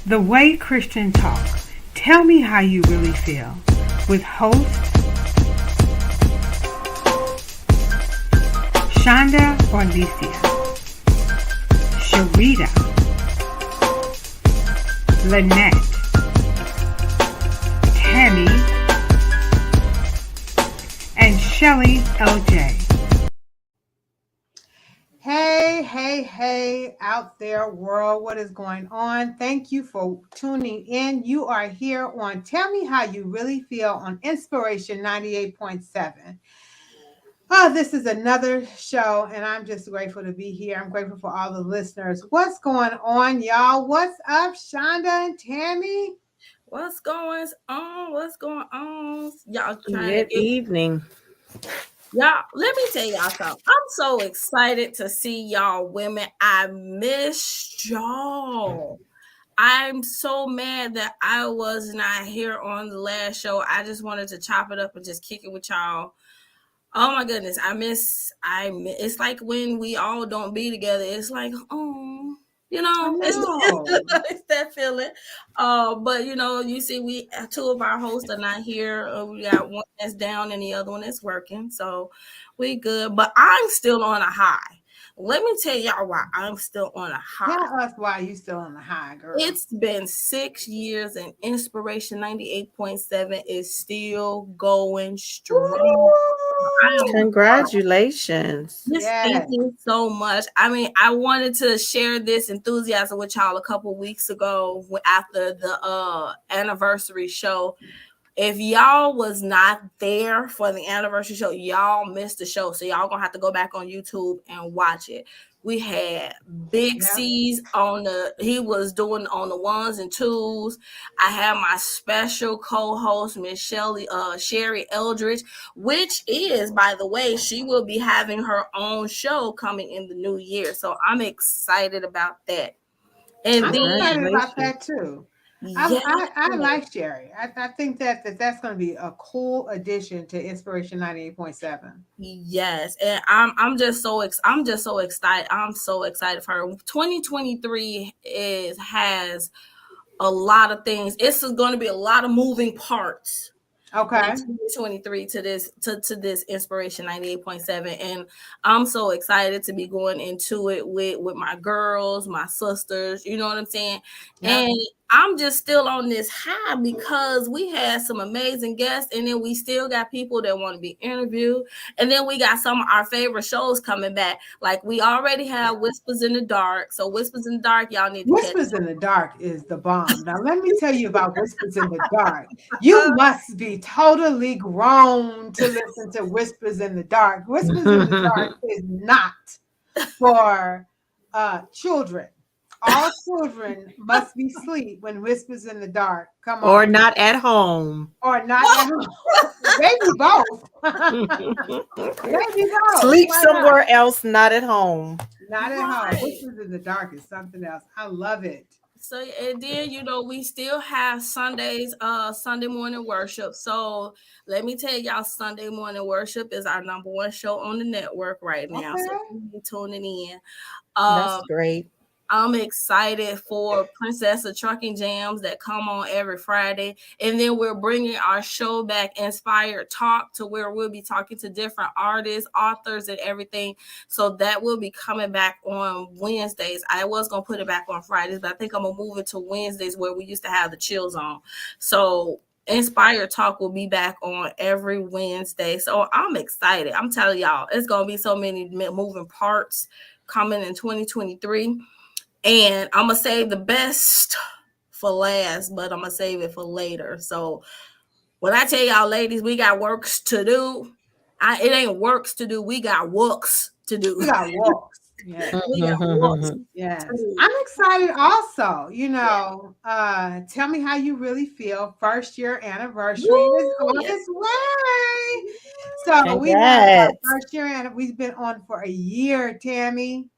The Way Christian Talk. Tell me how you really feel. With host Shonda Orlicia, Sharita, Lynette, Tammy, and Shelly LJ. Hey, out there, world, what is going on? Thank you for tuning in. You are here on Tell Me How You Really Feel on Inspiration 98.7. Oh, this is another show, and I'm just grateful to be here. I'm grateful for all the listeners. What's going on, y'all? What's up, Shonda and Tammy? What's going on? Y'all Good evening. Y'all, let me tell y'all something. I'm so excited to see y'all women. I missed y'all. I'm so mad that I was not here on the last show. I just wanted to chop it up and just kick it with y'all. Oh my goodness, I miss. It's like when we all don't be together. It's like, oh, it's that feeling. But you see, we two of our hosts are not here. We got one that's down and the other one that's working, so we good. But I'm still on a high. Let me tell y'all why I'm still on a high. Tell us why you still on the high, girl. It's been 6 years and Inspiration 98.7 is still going strong. Congratulations. Thank you so much. I mean, I wanted to share this enthusiasm with y'all a couple weeks ago after the anniversary show. If y'all was not there for the anniversary show, y'all missed the show. So y'all gonna have to go back on YouTube and watch it. We had Big C's he was doing on the ones and twos. I had my special co-host, Miss Sherry Eldridge, which is, by the way, she will be having her own show coming in the new year. So I'm excited about that. And I'm excited about that too. I like Sherry. I think that's going to be a cool addition to Inspiration 98.7. Yes, and I'm just so excited. I'm so excited for her. 2023 has a lot of things. It's going to be a lot of moving parts. Okay. 2023 to this Inspiration 98.7, and I'm so excited to be going into it with my girls, my sisters. You know what I'm saying? Yeah. And I'm just still on this high because we had some amazing guests, and then we still got people that want to be interviewed, and then we got some of our favorite shows coming back. Like we already have Whispers in the Dark. So Whispers in the Dark, y'all need to Whispers in the Dark is the bomb. Now let me tell you about Whispers in the Dark. You must be totally grown to listen to Whispers in the Dark. Whispers in the Dark is not for children. All children must be asleep when Whispers in the Dark come on. Or not at home. Or not at home. Maybe both. Maybe both. Sleep somewhere else, not at home. Not at home. Whispers in the Dark is something else. I love it. So, and then, we still have Sundays, Sunday morning worship. So let me tell y'all, Sunday morning worship is our number one show on the network right now. Okay. So keep tuning in. That's great. I'm excited for Princess of Trucking Jams that come on every Friday. And then we're bringing our show back, Inspired Talk, to where we'll be talking to different artists, authors, and everything. So that will be coming back on Wednesdays. I was going to put it back on Fridays, but I think I'm going to move it to Wednesdays where we used to have the chills on. So Inspired Talk will be back on every Wednesday. So I'm excited. I'm telling y'all, it's going to be so many moving parts coming in 2023. And I'm going to save the best for last, but I'm going to save it for later. So when I tell y'all, ladies, we got works to do. It ain't works to do. We got works to do. We got works. Yeah. We got works. Yes. I'm excited also. Tell me how you really feel. First year anniversary is on its way. So we have our first year, and we've been on for a year, Tammy.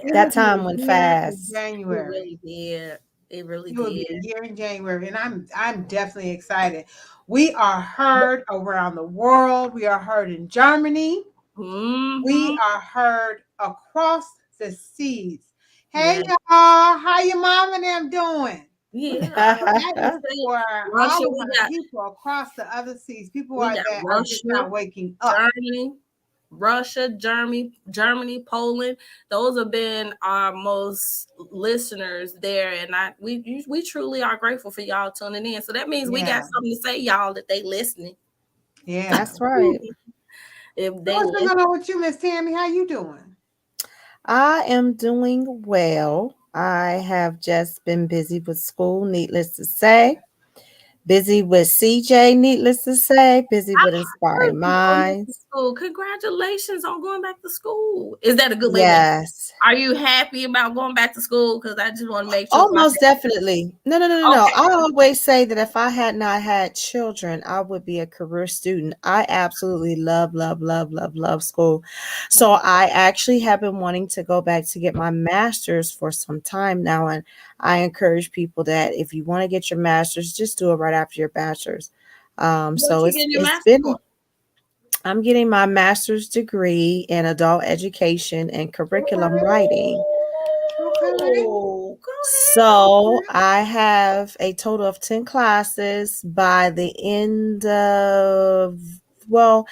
That time went fast. January. It really did. It will be a year in January, and I'm definitely excited. We are heard around the world. We are heard in Germany. Mm-hmm. We are heard across the seas. Hey, y'all, how your mom and them doing? Yeah, That is say for Russia. all of my people across the other seas. People We are got that are just Russia, not waking up. Germany, Germany, Poland. Those have been our most listeners there, and we truly are grateful for y'all tuning in. So that means we got Yeah. something to say, y'all, that they listening. Yeah. That's right. If So they what's been listen, going on with you, Miss Tammy? How you doing? I am doing well. I have just been busy with school, needless to say. Busy with CJ, needless to say. Busy I with heard Inspiring you going back to Minds. school. Congratulations on going back to school. Is that a good way? Yes. Are you happy about going back to school? Because I just want to make sure. Oh, most definitely. No, no, no, no, no. Okay. I always say that if I had not had children, I would be a career student. I absolutely love, love, love, love, love school. So I actually have been wanting to go back to get my master's for some time now. And I encourage people that if you want to get your master's, just do it right after your bachelor's. What So you it's getting your it's master been for? I'm getting my master's degree in adult education and curriculum writing. Okay. Oh, go So I have a total of 10 classes by the end of, well,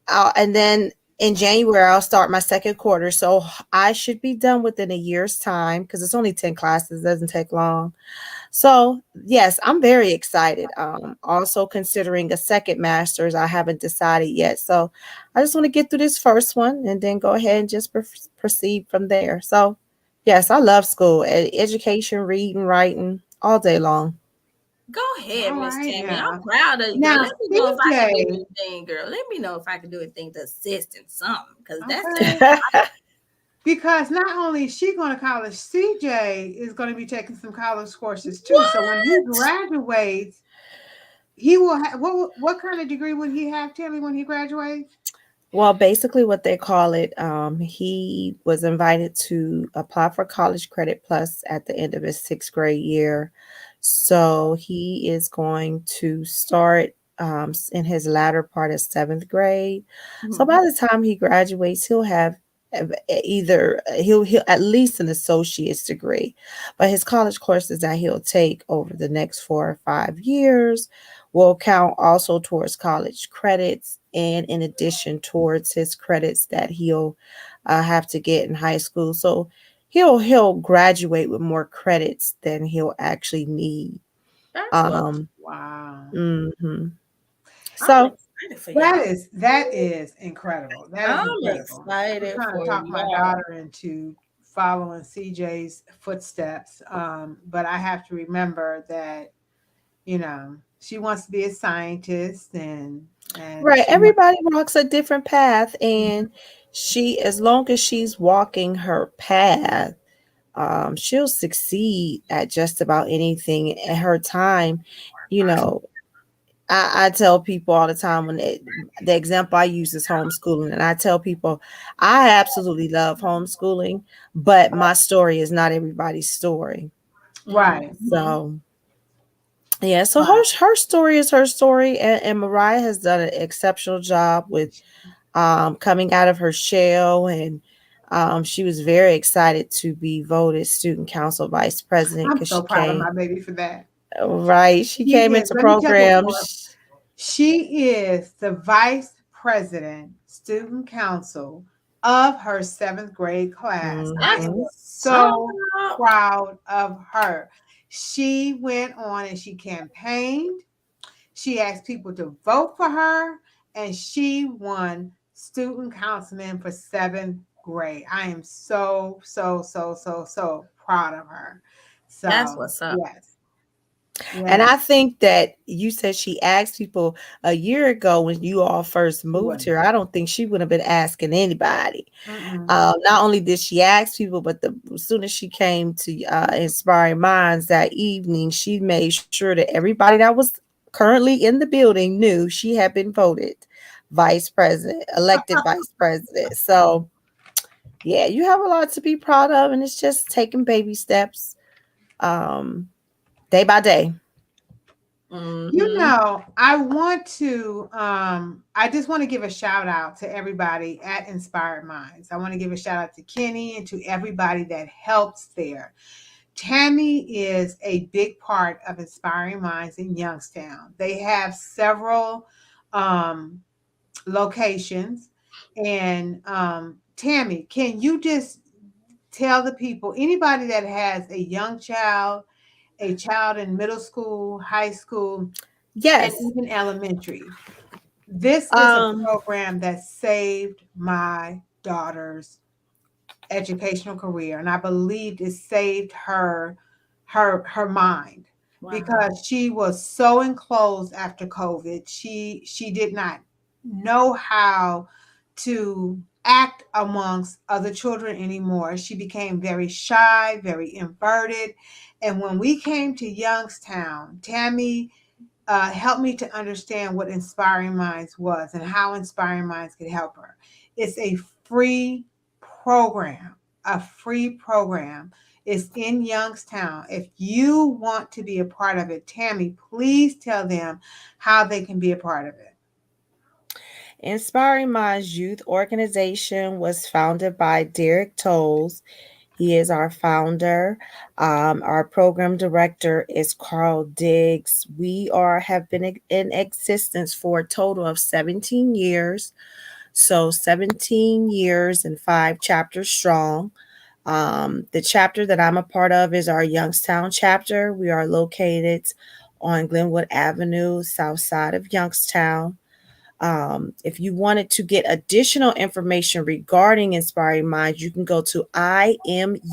and then in January, I'll start my second quarter. So I should be done within a year's time because it's only 10 classes, doesn't take long. So, yes, I'm very excited. Also considering a second master's, I haven't decided yet. So, I just want to get through this first one and then go ahead and just proceed from there. So, yes, I love school, education, reading, writing all day long. Go ahead, All Miss right Tammy. I'm now. proud of you, girl. Now, Let me know if I can do CJ. anything, girl. Let me know if I can do anything to assist in something, because that's Okay. Because not only is she going to college, CJ is going to be taking some college courses too. So when he what. graduates, he will have what kind of degree would he have, Tammy, when he graduates? Well, basically, what they call it, he was invited to apply for College Credit Plus at the end of his sixth grade year. So he is going to start in his latter part of seventh grade. So by Mhm. the time he graduates, he'll have either he'll at least an associate's degree, but his college courses that he'll take over the next 4 or 5 years will count also towards college credits and in addition towards his credits that he'll have to get in high school. So he'll graduate with more credits than he'll actually need. That's what Um, Wow. mhm. I'm So excited for That y'all. is incredible. That is I'm incredible. I'm excited trying to for talk my y'all. daughter into following CJ's footsteps. But I have to remember that, she wants to be a scientist and right, she wants. everybody walks a different path, and she, as long as she's walking her path, she'll succeed at just about anything at her time. You know, I tell people all the time the example I use is homeschooling, and I tell people I absolutely love homeschooling, but my story is not everybody's story. Right. Mhm. So yeah, so Right. her story is her story, and Mariah has done an exceptional job with coming out of her shell, and she was very excited to be voted student council vice president I'm because so she proud of came my baby for that. right. She She came is, into let me tell you what, programs. she is the vice president, student council of her seventh grade class. I That's am Mhm. what I'm talking so about. proud of her. She went on and she campaigned. She asked people to vote for her, and she won student councilman for seventh grade. I am so, so, so, so, so proud of her. That's So, what's up. yes, And yes, I think that you said she asked people a year ago when you all first she moved won. here. I don't think she would have been asking anybody. Mm-mm. Not only did she ask people, but as soon as she came to Inspiring Minds that evening, she made sure that everybody that was currently in the building knew she had been voted vice president, elected vice president. So, yeah, you have a lot to be proud of, and it's just taking baby steps um, day by day. Hmm. I just want to give a shout out to everybody at Inspired Minds. I want to give a shout out to Kenny and to everybody that helps there. Tammy is a big part of Inspiring Minds in Youngstown. They have several locations. And Tammy, can you just tell the people, anybody that has a young child, a child in middle school, high school, and Yes. even elementary, this is a Um, program that saved my daughter's educational career, and I believed it saved her mind Wow. because she was so enclosed after COVID. She did not know how to act amongst other children anymore. She became very shy, very inverted. And when we came to Youngstown, Tammy helped me to understand what Inspiring Minds was and how Inspiring Minds could help her. It's a free program, a free program. It's in Youngstown. If you want to be a part of it, Tammy, please tell them how they can be a part of it. Inspiring Minds Youth Organization was founded by Derek Tolles. He is our founder. Our program director is Carl Diggs. We have been in existence for a total of 17 years. So 17 years and 5 chapters strong. The chapter that I'm a part of is our Youngstown chapter. We are located on Glenwood Avenue, south side of Youngstown. If you wanted to get additional information regarding Inspiring Minds, you can go to imuth.org.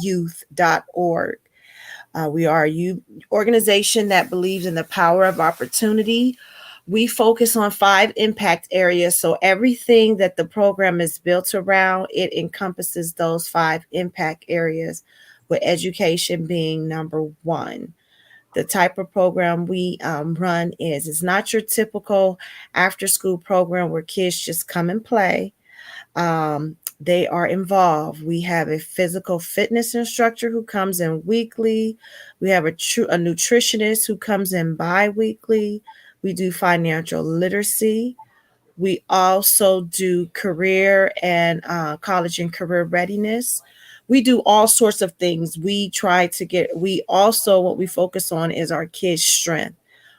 We are a youth organization that believes in the power of opportunity. We focus on 5 impact areas. So everything that the program is built around, it encompasses those 5 impact areas, with education being number 1. The type of program we run is it's not your typical after school program where kids just come and play. They are involved. We have a physical fitness instructor who comes in weekly. We have a nutritionist who comes in bi-weekly. We do financial literacy. We also do career and college and career readiness. We do all sorts of things. We also, what we focus on is our kids' strength.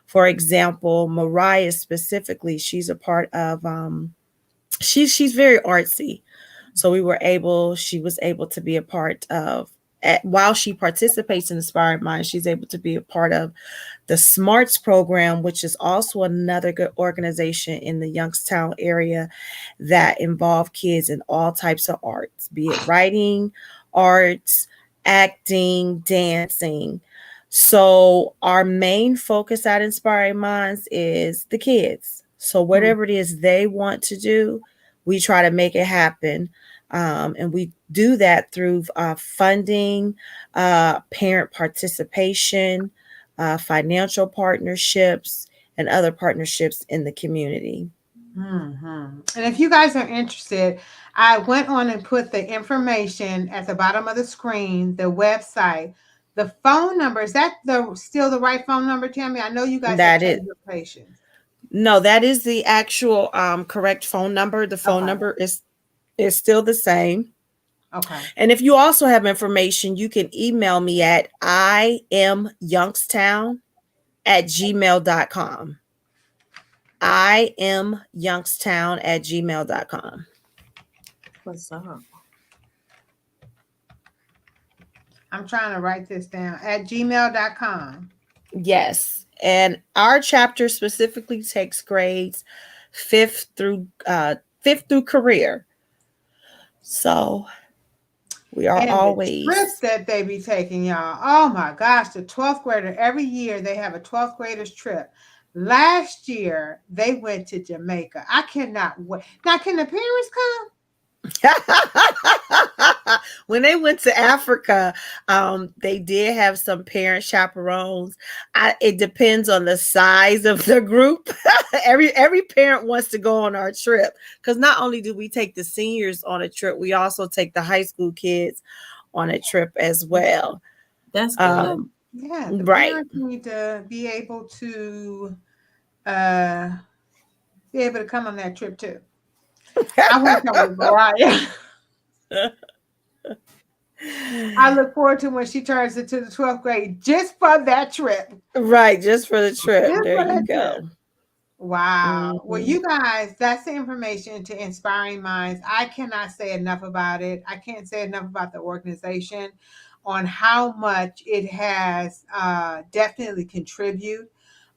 For example, Mariah specifically, she's a part of, she's very artsy. So she was able to be a part of, while she participates in Inspired Minds, she's able to be a part of the SMARTS program, which is also another good organization in the Youngstown area that involve kids in all types of arts, be it writing, arts, acting, dancing. So our main focus at Inspiring Minds is the kids. So whatever it is they want to do, we try to make it happen. And we do that through funding, parent participation, financial partnerships, and other partnerships in the community. And if you guys are interested, I went on and put the information at the bottom of the screen, the website, the phone number. Is that still the right phone number, Tammy? I know you guys have That is changed your patients. no, that is the actual correct phone number. The phone Okay. number is still the same. Okay. And if you also have information, you can email me at imyoungstown@gmail.com. imyoungstown@gmail.com. What's up? I'm trying to write this down at gmail.com. Yes. And our chapter specifically takes grades 5th through career. So we are And the trip always that they be taking, y'all. Oh my gosh, the 12th grader. Every year they have a 12th graders trip. Last year they went to Jamaica. I cannot wait. Now, can the parents come? when they went to Africa, they did have some parent chaperones. It depends on the size of the group. every parent wants to go on our trip, because not only do we take the seniors on a trip, we also take the high school kids on a trip as well. That's good. Yeah, the Right. parents need to be able to uh come on that trip too. I want to come with Mariah. I look forward to when she turns into the 12th grade just for that trip. Right, just for the trip. Just There for you that trip. go. Wow. Well, Mhm. you guys, that's the information to Inspiring Minds. I cannot say enough about it. I can't say enough about the organization on how much it has definitely contribute.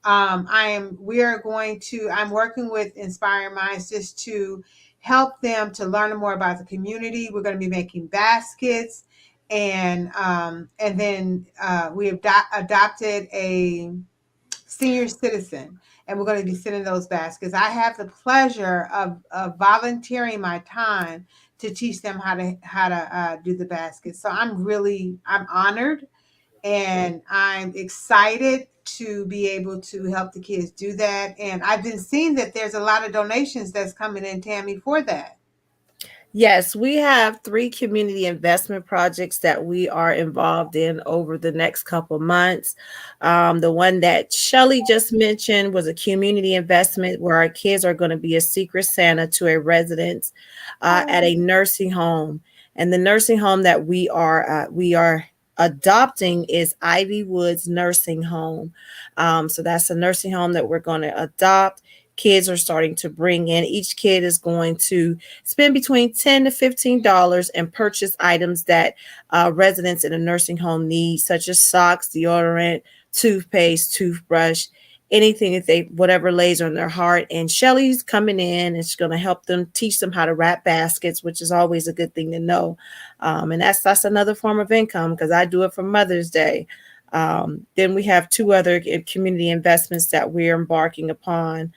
I'm working with Inspiring Minds just to help them to learn more about the community. We're going to be making baskets, and then we have adopted a senior citizen, and we're going to be sending those baskets. I have the pleasure of volunteering my time to teach them how to do the baskets. So I'm honored, and I'm excited to be able to help the kids do that. And I've been seeing that there's a lot of donations that's coming in, Tammy, for that. Yes, we have 3 community investment projects that we are involved in over the next couple months. The one that Shelly just mentioned was a community investment where our kids are going to be a secret Santa to a resident at Oh, a nursing home, and the nursing home that we are adopting is Ivy Woods Nursing Home. So that's a nursing home that we're going to adopt. Kids are starting to bring in. Each kid is going to spend between $10 to $15 and purchase items that residents in a nursing home need, such as socks, deodorant, toothpaste, toothbrush, anything that whatever lays on their heart. And Shelly's coming in and she's going to help them, teach them how to wrap baskets, which is always a good thing to know. And that's another form of income because I do it for Mother's Day. Then we have 2 other community investments that we're embarking upon.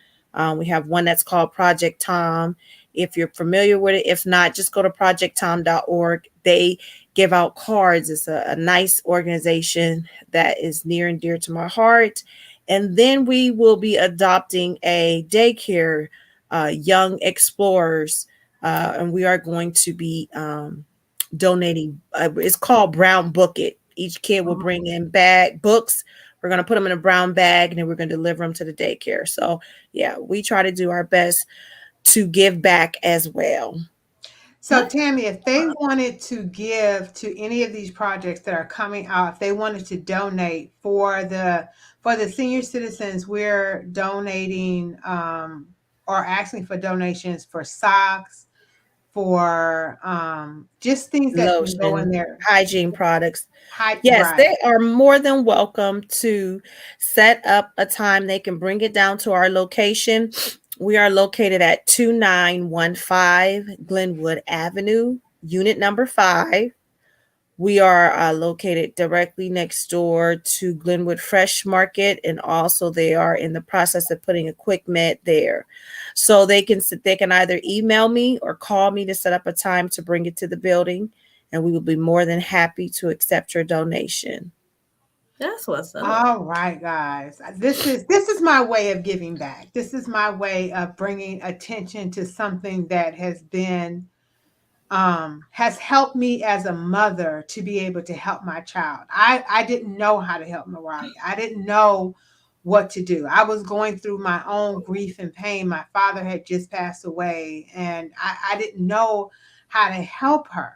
We have one that's called Project Tom. If you're familiar with it, if not, just go to projecttom.org. They give out cards. It's a nice organization that is near and dear to my heart. And then we will be adopting a daycare, Young Explorers, and we are going to be donating. It's called Brown Book It. Each kid will bring in books. We're going to put them in a brown bag and then we're going to deliver them to the daycare. So, yeah, we try to do our best to give back as well. so Tammy, if they wanted to give to any of these projects that are coming out, if they wanted to donate for the senior citizens, we're donating or asking for donations for socks, for just things that can go in Lotion, there. hygiene products. Yes, Right. they are more than welcome to set up a time. They can bring it down to our location. We are located at 2915 Glenwood Avenue, unit number 5. We are located directly next door to Glenwood Fresh Market, and also they are in the process of putting a quick med there. So they can either email me or call me to set up a time to bring it to the building, and we will be more than happy to accept your donation. That's what's up. All right, guys. This is my way of giving back. This is my way of bringing attention to something that has helped me as a mother to be able to help my child. I didn't know how to help Mariah. I didn't know what to do. I was going through my own grief and pain. My father had just passed away, and I didn't know how to help her.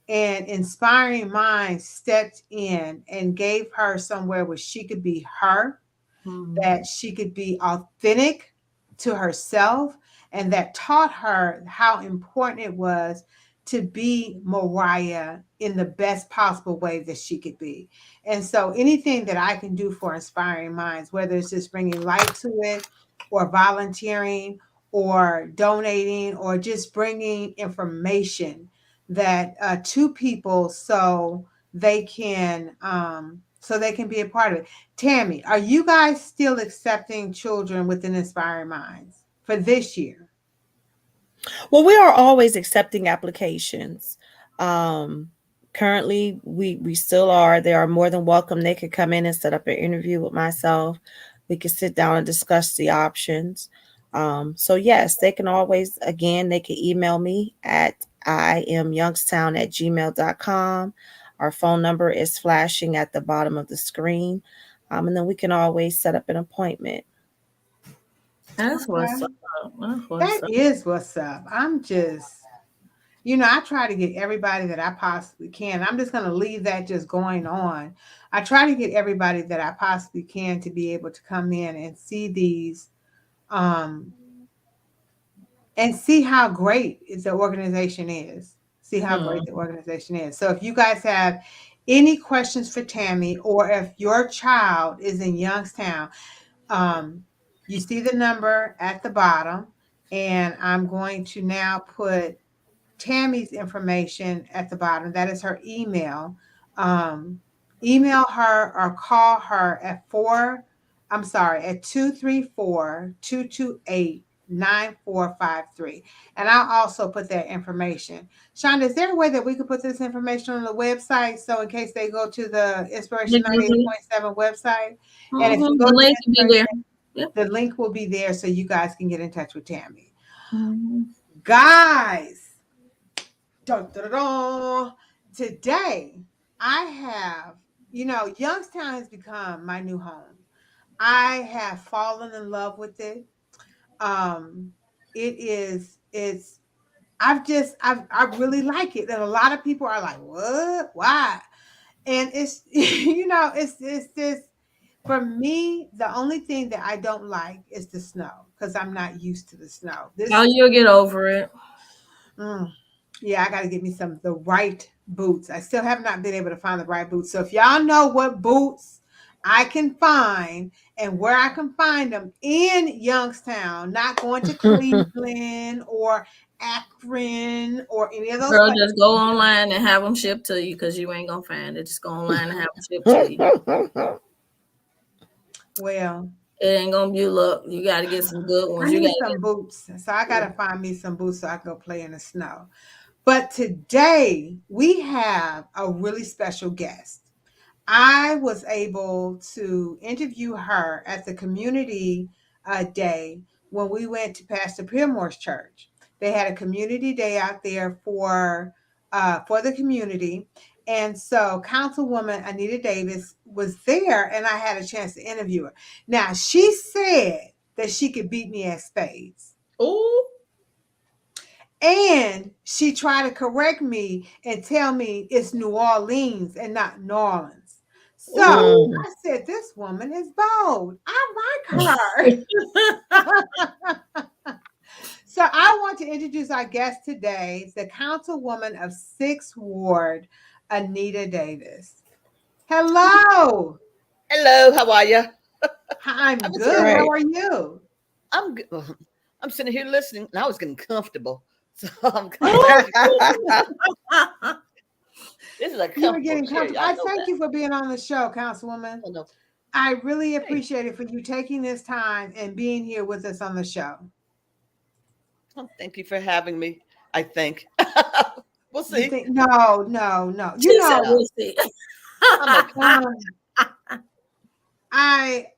And Inspiring Minds stepped in and gave her somewhere where she could be her, that she could be authentic to herself, and that taught her how important it was to be Mariah in the best possible way that she could be. And so anything that I can do for Inspiring Minds, whether it's just bringing light to it or volunteering or donating or just bringing information that to people so they can be a part of it. Tammy, are you guys still accepting children within Inspiring Minds for this year? Well, we are always accepting applications. Um, Currently, we still are. They are more than welcome. They could come in and set up an interview with myself. We could sit down and discuss the options. So yes, they can always, again, they can email me at imyoungstown@gmail.com. Our phone number is flashing at the bottom of the screen. And then we can always set up an appointment. That's what's Okay. up. That's what's That up. is what's up. I'm just I try to get everybody that I possibly can. I'm just going to leave that just going on. I try to get everybody that I possibly can to be able to come in and see these, um, and see how great the organization is. See how great the organization is. So if you guys have any questions for Tammy, or if your child is in Youngstown, um, you see the number at the bottom, and I'm going to now put Tammy's information at the bottom. That is her email. Um, Email her or call her at 234-228-9453. And I'll also put that information. Shonda, is there a way that we could put this information on the website? So in case they go to the Inspiration 98.7 website, and if you go The to link will be there. Yep. the link will be there so you guys can get in touch with Tammy. Mm-hmm. Guys, dun, dun, dun, dun. Today I have, Youngstown has become my new home. I have fallen in love with it. It is, I really like it. And a lot of people are like, what? Why? And it's, it's just, for me, the only thing that I don't like is the snow, because I'm not used to the snow. You'll get over it. Yeah, I got to get me the right boots. I still have not been able to find the right boots. So if y'all know what boots I can find and where I can find them in Youngstown, not going to Cleveland or Akron or any of those Girl, places. just go online and have them shipped to you, because you ain't gonna find it. Just go online and have them shipped to you. Well, it ain't gonna be luck. You got to get some good ones. I You need got some boots. So I got to find me some boots so I can go play in the snow. But today we have a really special guest. I was able to interview her at the community day when we went to Pastor Pillmore's church. They had a community day out there for the community. And so Councilwoman Anita Davis was there, and I had a chance to interview her. Now, she said that she could beat me at spades. Ooh. And she tried to correct me and tell me it's New Orleans and not New Orleans. So I said, this woman is bold. I like her. So I want to introduce our guest today, the Councilwoman of 6th Ward, Anita Davis. Hello. Hello, how are you? I'm good. How are you? I'm good. I'm sitting here listening, and I was getting comfortable. So I'm this is a You were getting comfortable chair. comfortable. I thank you for being on the show, Councilwoman. Oh, no. I really appreciate it for you taking this time and being here with us on the show. Well, thank you for having me. I think we'll see. No. She said we'll see.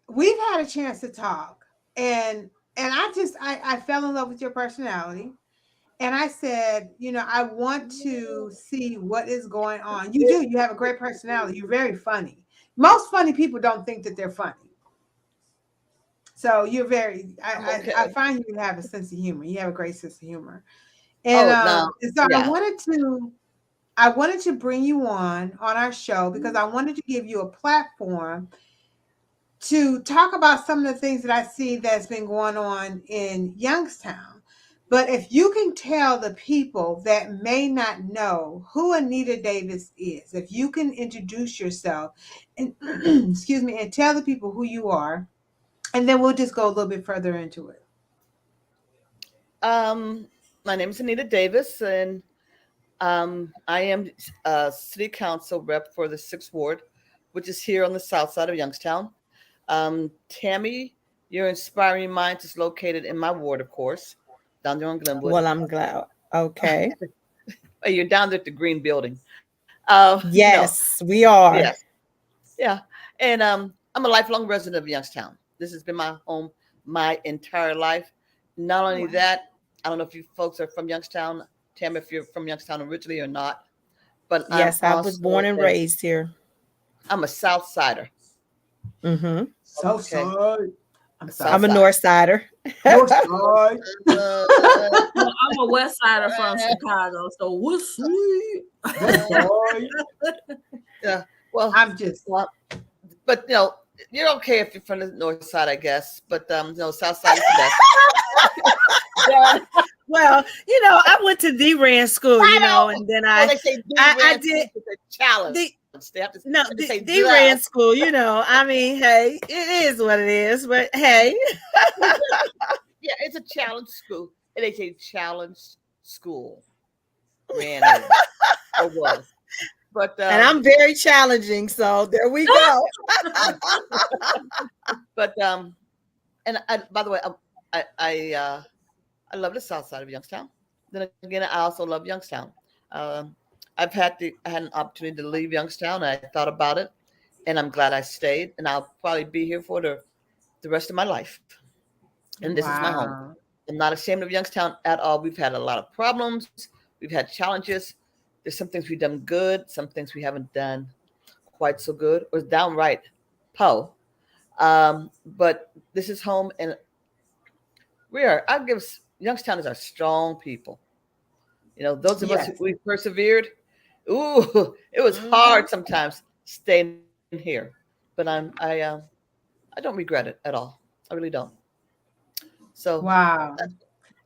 We've had a chance to talk, and I fell in love with your personality. And I said, I want to see what is going on. You have a great personality. You're very funny. Most funny people don't think that they're funny. So you're I find you have a sense of humor. You have a great sense of humor. And so yeah. I wanted to bring you on our show because I wanted to give you a platform to talk about some of the things that I see that's been going on in Youngstown. But if you can tell the people that may not know who Anita Davis is, if you can introduce yourself and excuse me, and tell the people who you are, and then we'll just go a little bit further into it. My name is Anita Davis, and I am a city council rep for the 6th Ward, which is here on the south side of Youngstown. Tammy, your Inspiring Minds is located in my ward, of course, down there on Glenwood. Well, I'm glad. Okay. You're down there at the green building. Yes, we are. Yes. Yeah. And I'm a lifelong resident of Youngstown. This has been my home my entire life. Not only that, I don't know if you folks are from Youngstown, Tam, if you're from Youngstown originally or not. But yes, I was born and raised here. I'm a South Sider. Mm-hmm. South Side. I'm South sorry. I'm a side. North Sider. North Side. Well, I'm a West Sider from Chicago, so what's sweet? West Side. Yeah. Well, I'm just. but you're okay if you're from the North Side, I guess. But South Side is the best. Well, I went to D-Ran school, and then They say I did it's a challenge. the They have to say D-Ran school, I mean, hey, it is what it is, but hey. Yeah, it's a challenge school. And they say challenge school. Ran in or was. But And I'm very challenging, so there we go. But and by the way, I love the South Side of Youngstown. Then again, I also love Youngstown. I had an opportunity to leave Youngstown. And I thought about it, and I'm glad I stayed. And I'll probably be here for the rest of my life. And this is my home. I'm not ashamed of Youngstown at all. We've had a lot of problems. We've had challenges. There's some things we've done good, some things we haven't done quite so good, or downright po. But this is home, and Youngstown is our strong people. Those of us we persevered. Ooh, it was hard sometimes staying here, but I don't regret it at all. I really don't. So Wow.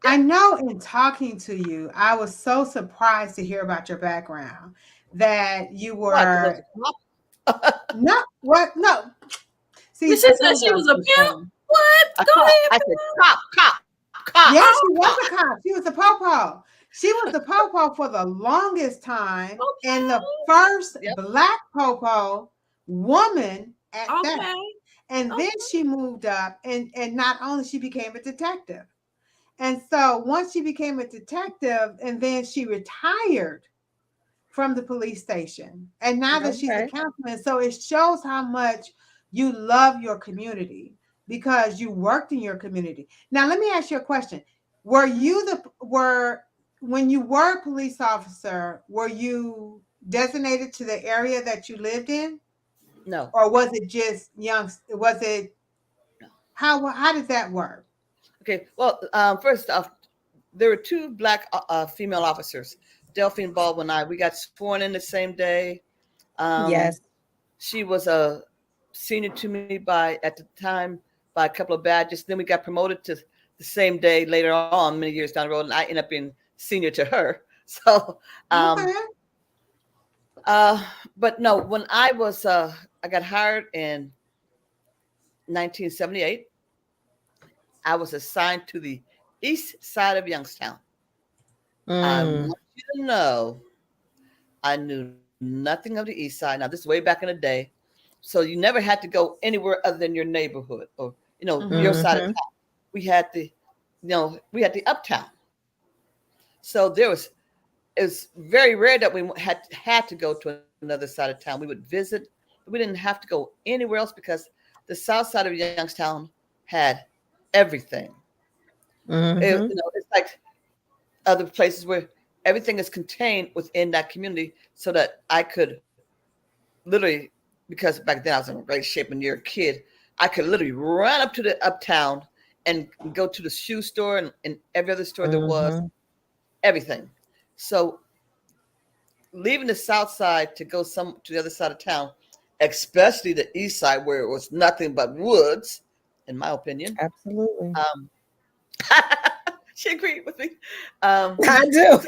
I know in talking to you, I was so surprised to hear about your background, that you were no. See, she said she was a pimp. What? Go ahead. I said cop. Yeah, she was a cop. She was a popo. She was the popo for the longest time, and the first Black popo woman at that. And then she moved up, and not only she became a detective. And so once she became a detective, and then she retired from the police station. And now that she's a councilman, so it shows how much you love your community because you worked in your community. Now, let me ask you a question. When you were a police officer, were you designated to the area that you lived in? No. Or was it just how did that work? Okay. Well, first off, there were two Black female officers, Delphine Baldwin and I. We got sworn in the same day. Yes. She was a senior to me at the time by a couple of badges. Then we got promoted to the same day later on, many years down the road, and I ended up being senior to her. So, but no, when I got hired in 1978. I was assigned to the east side of Youngstown. I want you to know I knew nothing of the east side. Now, this is way back in the day. So you never had to go anywhere other than your neighborhood or, your side of town. We had the uptown. So it was very rare that we had to go to another side of town. We would visit, but we didn't have to go anywhere else because the south side of Youngstown had everything. It's like other places where everything is contained within that community, so that I could literally, because back then I was in great shape when you're a kid, I could literally run up to the uptown and go to the shoe store and every other store there was, everything. So leaving the south side to go to the other side of town, especially the east side where it was nothing but woods, in my opinion. Absolutely. She agreed with me. I do.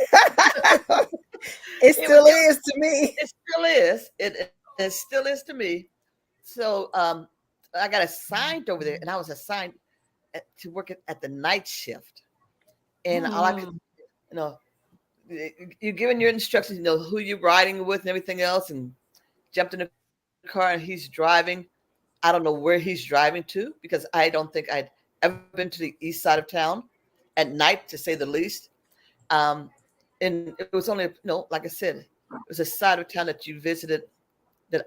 It still is to me. It still is. It still is to me. So I got assigned over there, and I was assigned to work at the night shift. And all I could, you're giving your instructions, who you're riding with and everything else, and jumped in the car and he's driving. I don't know where he's driving to because I don't think I'd ever been to the east side of town at night, to say the least. And it was only, like I said, it was a side of town that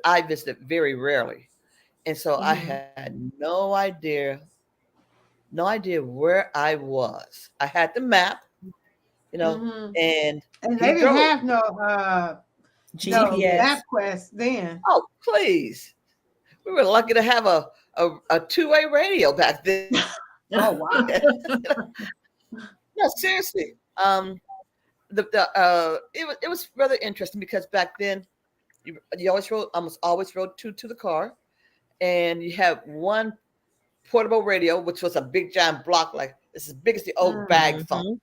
I visited very rarely. And so I had no idea where I was. I had the map, and they didn't have no GPS. MapQuest then. Oh, please. We were lucky to have a a two-way radio back then. Oh wow. No, seriously. It was rather interesting because back then you almost always rode two to the car, and you have one portable radio, which was a big giant block, like it's as big as the old bag phone.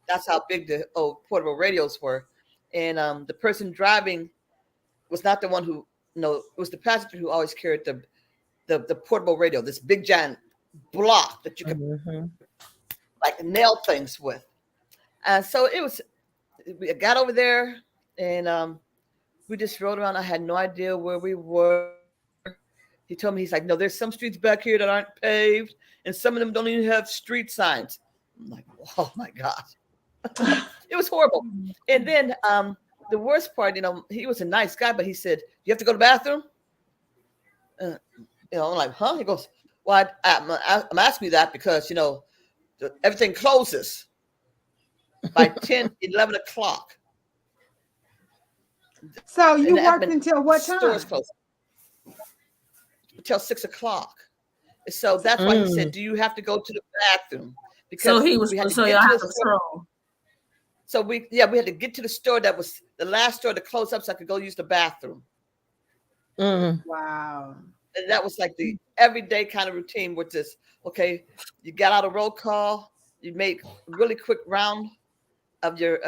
That's how big the old portable radios were. And the person driving was not the one who, it was the passenger who always carried the portable radio, this big giant block that you could like nail things with. And so we got over there, and we just rode around. I had no idea where we were. He told me, he's like, no, there's some streets back here that aren't paved, and some of them don't even have street signs. I'm like, oh my God. It was horrible. And then the worst part, he was a nice guy, but he said, you have to go to the bathroom? I'm like, huh? He goes, well, I'm asking you that because, everything closes by 10, 11 o'clock. So you worked until what time? Stores closed until 6 o'clock. So that's why he said, do you have to go to the bathroom? Because so he was, so y'all had to patrol. So we had to get to the store that was the last store to close up so I could go use the bathroom. Wow. And that was like the everyday kind of routine, which is, okay, you got out a roll call, you make a really quick round of your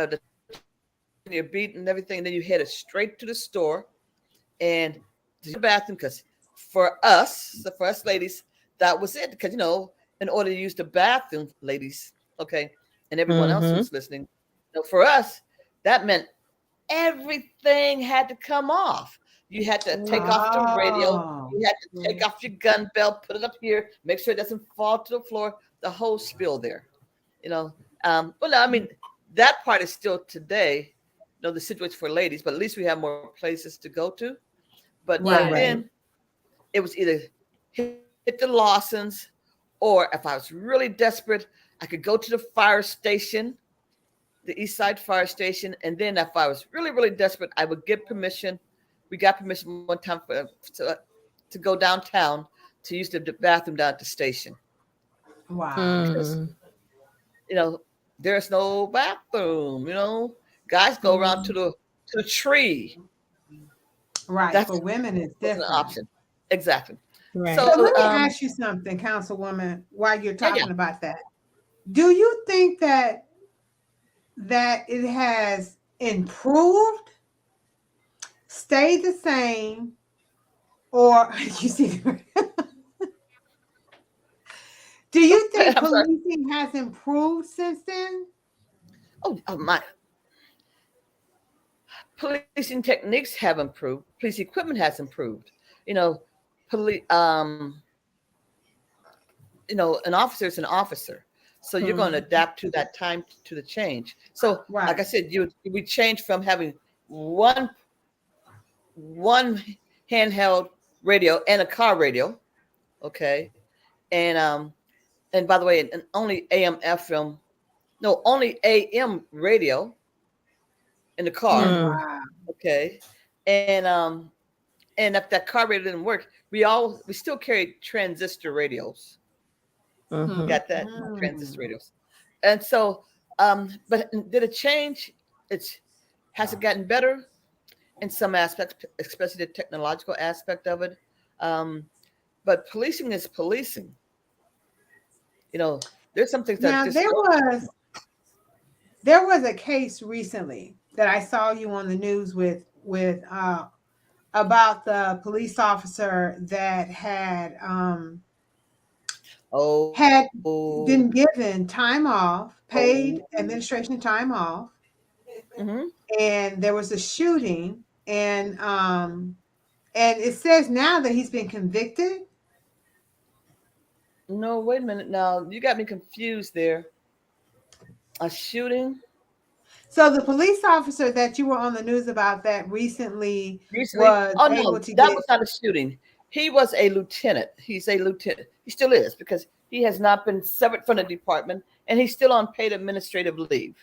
beat and everything, and then you headed straight to the store and to the bathroom, because for us ladies, that was it. Because, in order to use the bathroom, ladies, okay, and everyone else who's listening, for us, that meant everything had to come off. You had to take off the radio. You had to take off your gun belt, put it up here, make sure it doesn't fall to the floor, the whole spiel there. Well, I mean, that part is still today, the situation for ladies, but at least we have more places to go to. But then it was either hit the Lawsons, or if I was really desperate, I could go to the fire station, the East Side Fire Station. And then if I was really, really desperate, I would get permission. We got permission one time to go downtown to use the bathroom down at the station. Wow. Because, there's no bathroom, guys go around to the tree. Right. That's, for women, it's different. An option. Exactly. Right. So let me ask you something, Councilwoman, while you're talking about that. Do you think that it has improved, stayed the same, or you see? Do you think policing has improved since then? Oh my! Policing techniques have improved. Police equipment has improved. Police. An officer is an officer. So you're going to adapt to that time, to the change. So, like I said, we changed from having one handheld radio and a car radio, okay, and by the way, and only only AM radio in the car, okay, and if that car radio didn't work, we still carried transistor radios. Got that? Transistor radios. And so, but did it change? Has it gotten better in some aspects, especially the technological aspect of it? But policing is policing. There's some things that there was a case recently that I saw you on the news with about the police officer that had been given time off, paid administration time off, and there was a shooting, and it says now that he's been convicted. No, wait a minute. Now you got me confused there. A shooting? So the police officer that you were on the news about that recently was able to that was not a shooting. He was a lieutenant. He's a lieutenant. He still is, because he has not been severed from the department, and he's still on paid administrative leave.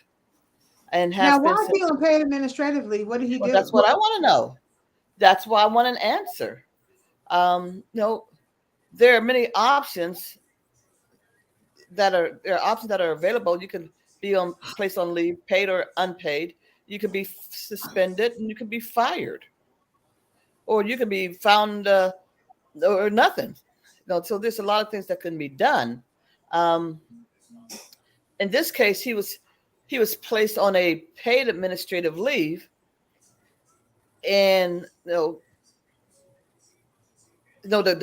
And now, why is he on paid administrative leave? What did he do? That's what I want to know. That's why I want an answer. there are many options there are options that are available. You can be on placed on leave, paid or unpaid. You can be suspended, and you can be fired, or you can be found or nothing. So there's a lot of things that can be done. Um, in this case, he was placed on a paid administrative leave, and the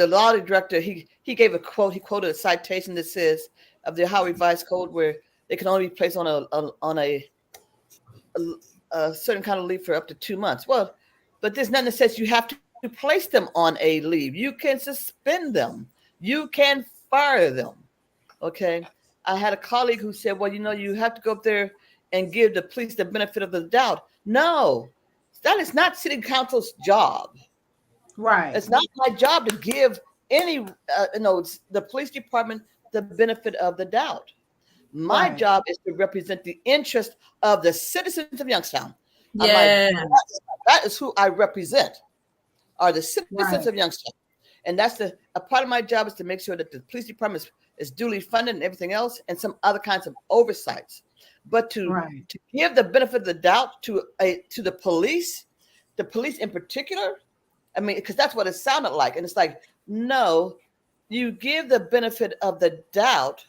law director he gave a quote. He quoted a citation that says of the Ohio Revised Code where they can only be placed on a certain kind of leave for up to 2 months. Well, but there's nothing that says you have to place them on a leave. You can suspend them. You can fire them. Okay. I had a colleague who said, well, you have to go up there and give the police the benefit of the doubt. No, that is not city council's job. Right. It's not my job to give the police department the benefit of the doubt. My Right. job is to represent the interest of the citizens of Youngstown. Yeah. That is who I represent, are the citizens Right. of Youngstown. And that's a part of my job is to make sure that the police department is duly funded and everything else, and some other kinds of oversights. But to give the benefit of the doubt to the police in particular, I mean, because that's what it sounded like. And it's like, no, you give the benefit of the doubt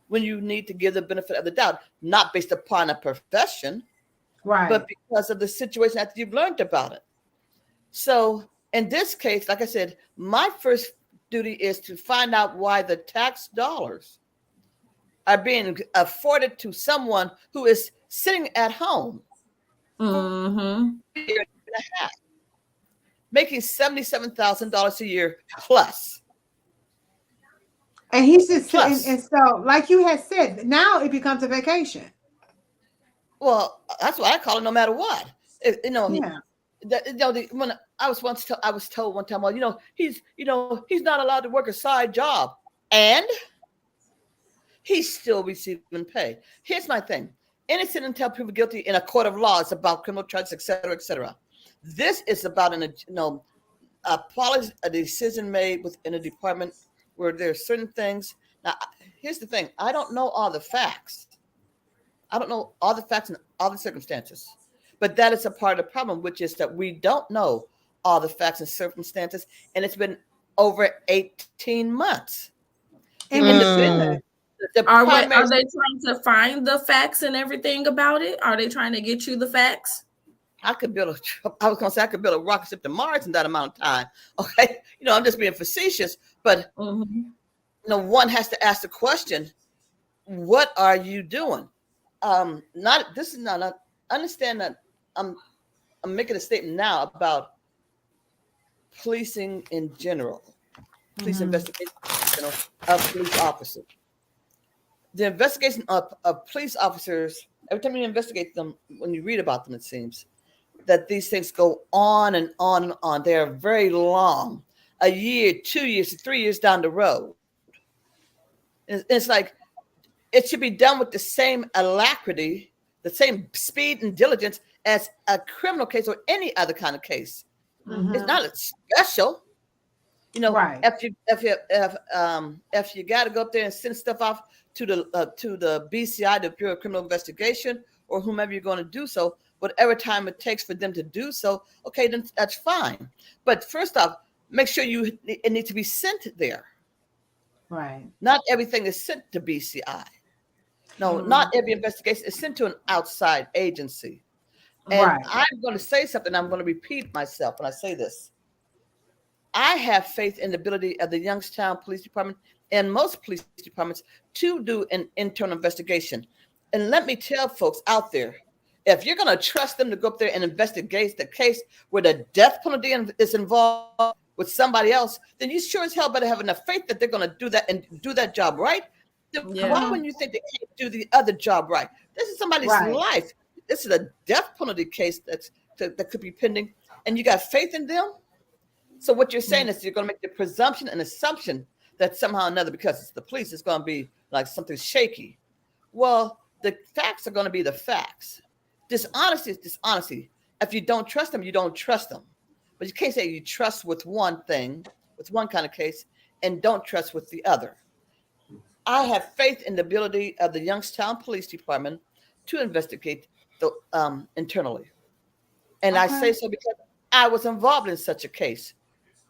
when you need to give the benefit of the doubt, not based upon a profession, Right. but because of the situation after you've learned about it. So in this case, like I said, my first duty is to find out why the tax dollars are being afforded to someone who is sitting at home Mm-hmm. for a year and a half, making $77,000 a year plus. And he's just Plus. and so, like you had said, now it becomes a vacation. Well, that's what I call it. No matter what, Yeah. When I was told one time, well, he's not allowed to work a side job, and he's still receiving pay. Here's my thing: innocent until proven guilty in a court of law is about criminal charges, et cetera, et cetera. This is about a policy, a decision made within a department where there are certain things. Now, here's the thing: I don't know all the facts. I don't know all the facts and all the circumstances. But that is a part of the problem, which is that we don't know all the facts and circumstances. And it's been over 18 months. And The Are primary- they trying to find the facts and everything about it? Are they trying to get you the facts? I could build I was going to say I could build a rocket ship to Mars in that amount of time. Okay. I'm just being facetious, but one has to ask the question, what are you doing? Understand that I'm making a statement now about policing in general, police investigation of police officers. The investigation of police officers, every time you investigate them, when you read about them, it seems that these things go on and on and on. They are very long, a year, 2 years, 3 years down the road. It's like it should be done with the same alacrity, the same speed and diligence as a criminal case or any other kind of case. It's not special, Right. If you got to go up there and send stuff off to the BCI, the Bureau of Criminal Investigation, or whomever you're going to do so, whatever time it takes for them to do so, okay, then that's fine. But first off, make sure it needs to be sent there. Right. Not everything is sent to BCI. No, not every investigation is sent to an outside agency. And I'm going to say something. I'm going to repeat myself when I say this. I have faith in the ability of the Youngstown Police Department and most police departments to do an internal investigation. And let me tell folks out there, if you're going to trust them to go up there and investigate the case where the death penalty is involved with somebody else, then you sure as hell better have enough faith that they're going to do that and do that job right. Yeah. Why wouldn't you think they can't do the other job right? This is somebody's life. This is a death penalty case that could be pending, and you got faith in them. So what you're saying is you're going to make the presumption and assumption that somehow or another, because it's the police, it's going to be like something shaky. Well, the facts are going to be the facts. Dishonesty is dishonesty. If you don't trust them, you don't trust them. But you can't say you trust with one thing, with one kind of case, and don't trust with the other. I have faith in the ability of the Youngstown Police Department to investigate internally. And I say Okay. so because I was involved in such a case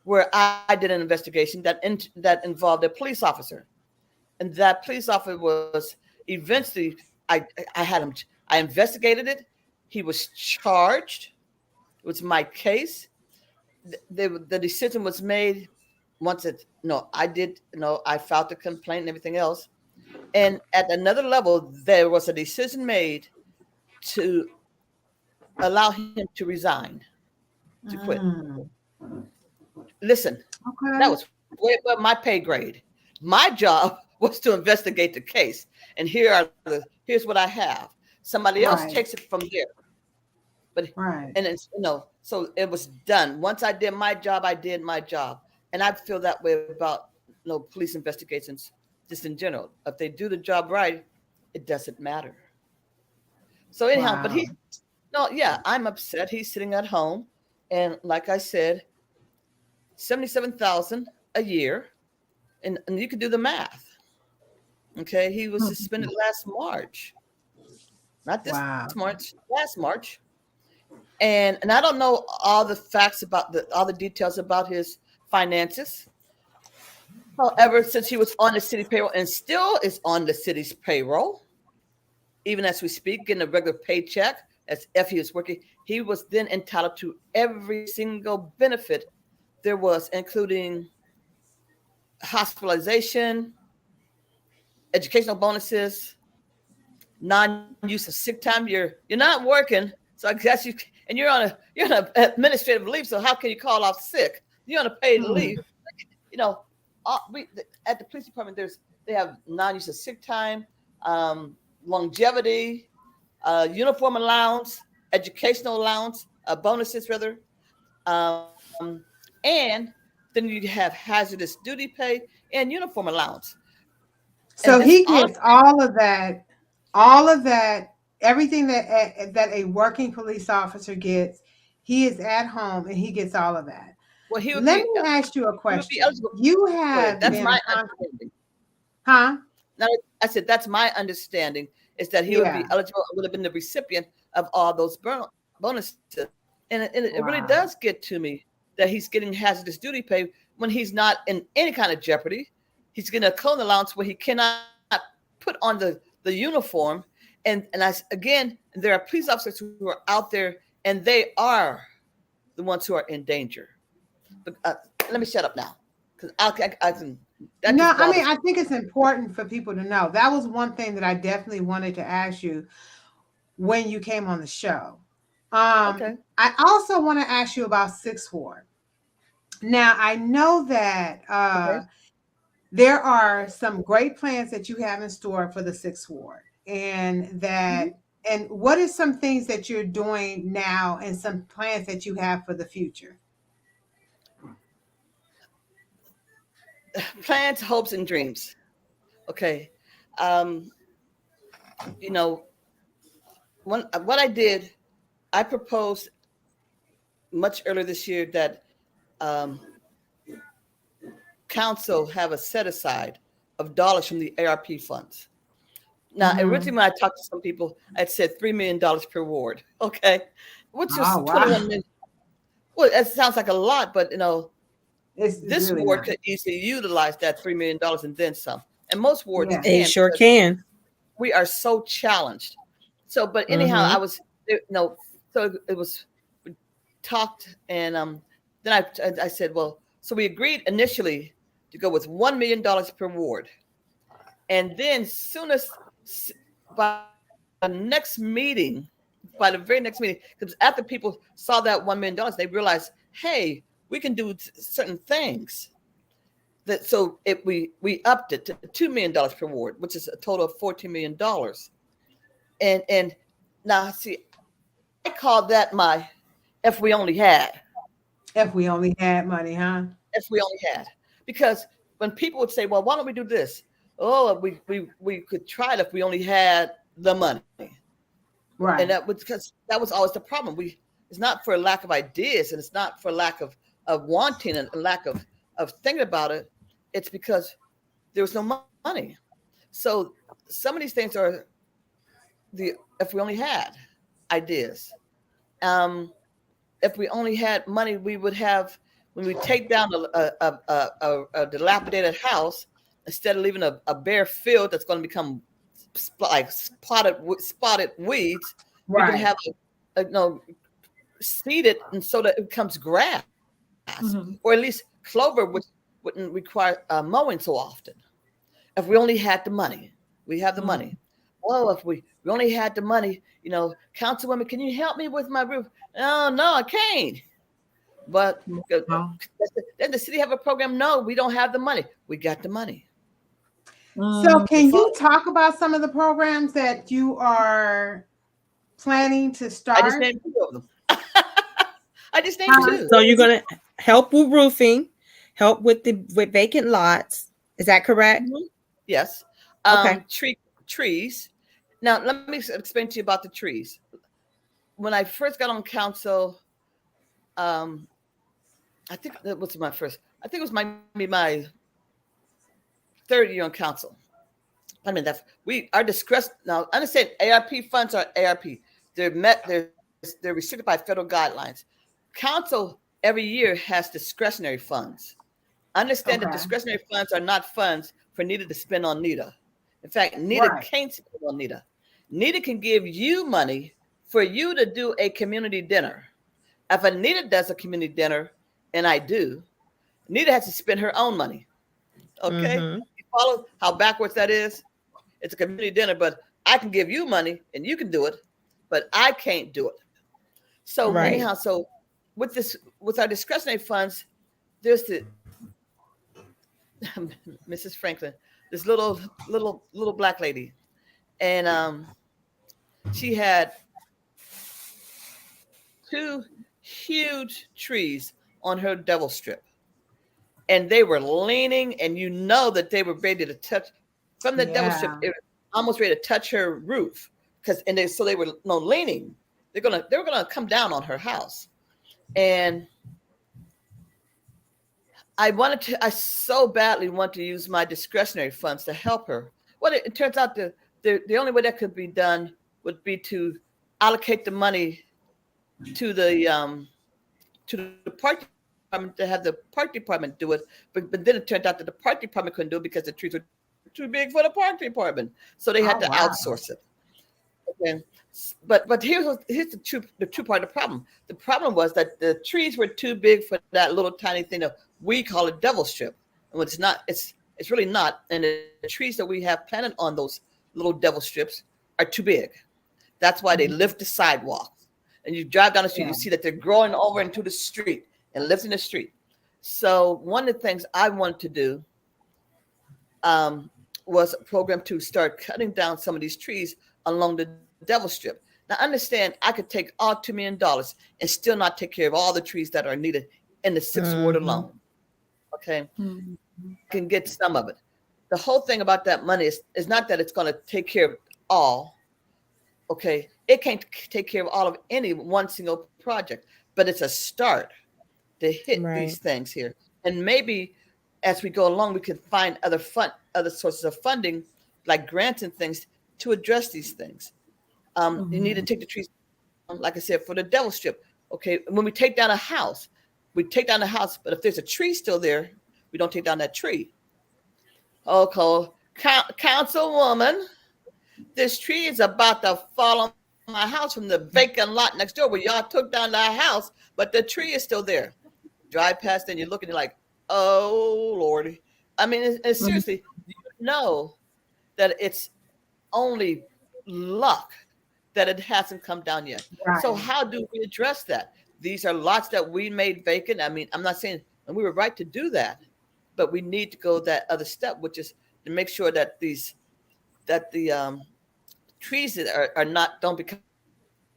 where I did an investigation that involved a police officer. And that police officer was eventually, I had him, I investigated it. He was charged. It was my case. The decision was made once I filed the complaint and everything else. And at another level, there was a decision made to allow him to resign, to quit. Mm. Listen, that Okay. was way above my pay grade. My job was to investigate the case. And here's what I have. Somebody else Right. takes it from there. But Right. and it's so it was done. Once I did my job, I did my job. And I feel that way about police investigations just in general. If they do the job right, it doesn't matter. So anyhow, but Wow. I'm upset. He's sitting at home, and like I said, 77,000 a year, and you can do the math. Okay, he was suspended last March, not this Wow. March, last March, and I don't know all the facts about all the details about his finances. However, since he was on the city payroll and still is on the city's payroll, even as we speak, getting a regular paycheck as if he was working, he was then entitled to every single benefit there was, including hospitalization, educational bonuses, non-use of sick time. You're not working, so I guess you're on an administrative leave. So how can you call off sick? You're on a paid leave. At the police department, they have non-use of sick time, longevity, uniform allowance, educational allowance, bonuses rather, and then you have hazardous duty pay and uniform allowance. So And this he all gets all of that, everything that a working police officer gets. He is at home and he gets all of that. well, he would Let be me ask you a he would be question. eligible. You Go ahead. have That's been my a understanding. huh? Now, I said that's my understanding is that he would be Yeah. eligible, would have been the recipient of all those bonuses, and it really Wow. does get to me that he's getting hazardous duty pay when he's not in any kind of jeopardy. He's getting a clone allowance where he cannot put on the uniform, and again, there are police officers who are out there, and they are the ones who are in danger. But let me shut up now, because I can. That No, just I mean, bothers I me. think it's important for people to know. That was one thing that I definitely wanted to ask you when you came on the show. Okay. I also want to ask you about Sixth Ward. Now, I know that Okay. there are some great plans that you have in store for the Sixth Ward, and Mhm. what are some things that you're doing now, and some plans that you have for the future? Plans, hopes, and dreams. Okay. Um, you know, what I did, I proposed much earlier this year that um, council have a set aside of dollars from the ARP funds. Now, Mm-hmm. originally when I talked to some people, I'd said $3 million per ward. Okay, which was Oh, wow. 21 million. Well, it sounds like a lot, but It's this really ward not. could easily utilize that $3 million and then some. And most wards Yeah. They can sure because can. we are so challenged. So, but anyhow, Mm-hmm. so it was talked, and then I said, well, so we agreed initially to go with $1 million per ward, and then soon as by the next meeting, by the very next meeting, because after people saw that $1 million, they realized, hey, we can do certain things. That so we upped it to $2 million per ward, which is a total of $14 million. And now see, I call that my if we only had. If we only had money, huh? If we only had. Because when people would say, well, why don't we do this? Oh, we could try it if we only had the money. Right. And that was because that was always the problem. It's not for a lack of ideas, and it's not for lack of wanting and a lack of thinking about it. it's because there was no money. So some of these things are if we only had ideas. If we only had money, we would have, when we take down a dilapidated house, instead of leaving a bare field that's going to become like spotted weeds, we could have seed it, and so that it becomes grass, or at least clover, which wouldn't require mowing so often. If we only had the money, we have the money. Oh, if we only had the money, Councilwoman, can you help me with my roof? Oh, no, I can't. But then the city have a program. No, we don't have the money. We got the money. So can you talk about some of the programs that you are planning to start? I just named 2 of them. I just named 2. So you're going to help with roofing, help with vacant lots. Is that correct? Yes. Okay. Trees. Now, let me explain to you about the trees. When I first got on council, I think that was my first. I think it was my 3rd year on council. I mean, our discretion. Now, understand, ARP funds are ARP. They're restricted by federal guidelines. Council every year has discretionary funds. Understand that discretionary funds are not funds for Nita to spend on Nita. In fact, Nita can't spend on Nita. Nita can give you money for you to do a community dinner. If Anita does a community dinner, and I do, Nita has to spend her own money. Okay? You follow how backwards that is? It's a community dinner, but I can give you money and you can do it, but I can't do it. So anyhow, so with our discretionary funds, there's the Mrs. Franklin, this little black lady, and she had 2 huge trees on her devil strip, and they were leaning, and that they were ready to touch from the devil strip. It was almost ready to touch her roof so they were leaning. They were gonna come down on her house, and I so badly want to use my discretionary funds to help her. Well, it turns out the only way that could be done would be to allocate the money to the park department, to have the park department do it. But then it turned out that the park department couldn't do it because the trees were too big for the park department. So they had to outsource it. Okay. But here's the true part of the problem. The problem was that the trees were too big for that little tiny thing that we call a devil strip. And it's not, it's really not. And the trees that we have planted on those little devil strips are too big. That's why they lift the sidewalk. And you drive down the street, you see that they're growing over into the street and lifting the street. So one of the things I wanted to do was a program to start cutting down some of these trees along the devil strip. Now understand, I could take all $2 million and still not take care of all the trees that are needed in the 6th ward alone. Okay, can get some of it. The whole thing about that money is not that it's going to take care of all. Okay, it can't take care of all of any one single project, but it's a start to hit these things here. And maybe as we go along, we can find other sources of funding, like grants and things, to address these things. You need to take the trees, like I said, for the devil strip. Okay, when we take down a house, but if there's a tree still there, we don't take down that tree. Okay, Councilwoman, this tree is about to fall on my house from the vacant lot next door where y'all took down that house, but the tree is still there. Drive past and you're looking like, oh, Lordy. I mean, it's seriously, you know that it's only luck that it hasn't come down yet. Right. So how do we address that? These are lots that we made vacant. I mean, I'm not saying, and we were right to do that, but we need to go that other step, which is to make sure that the trees that don't become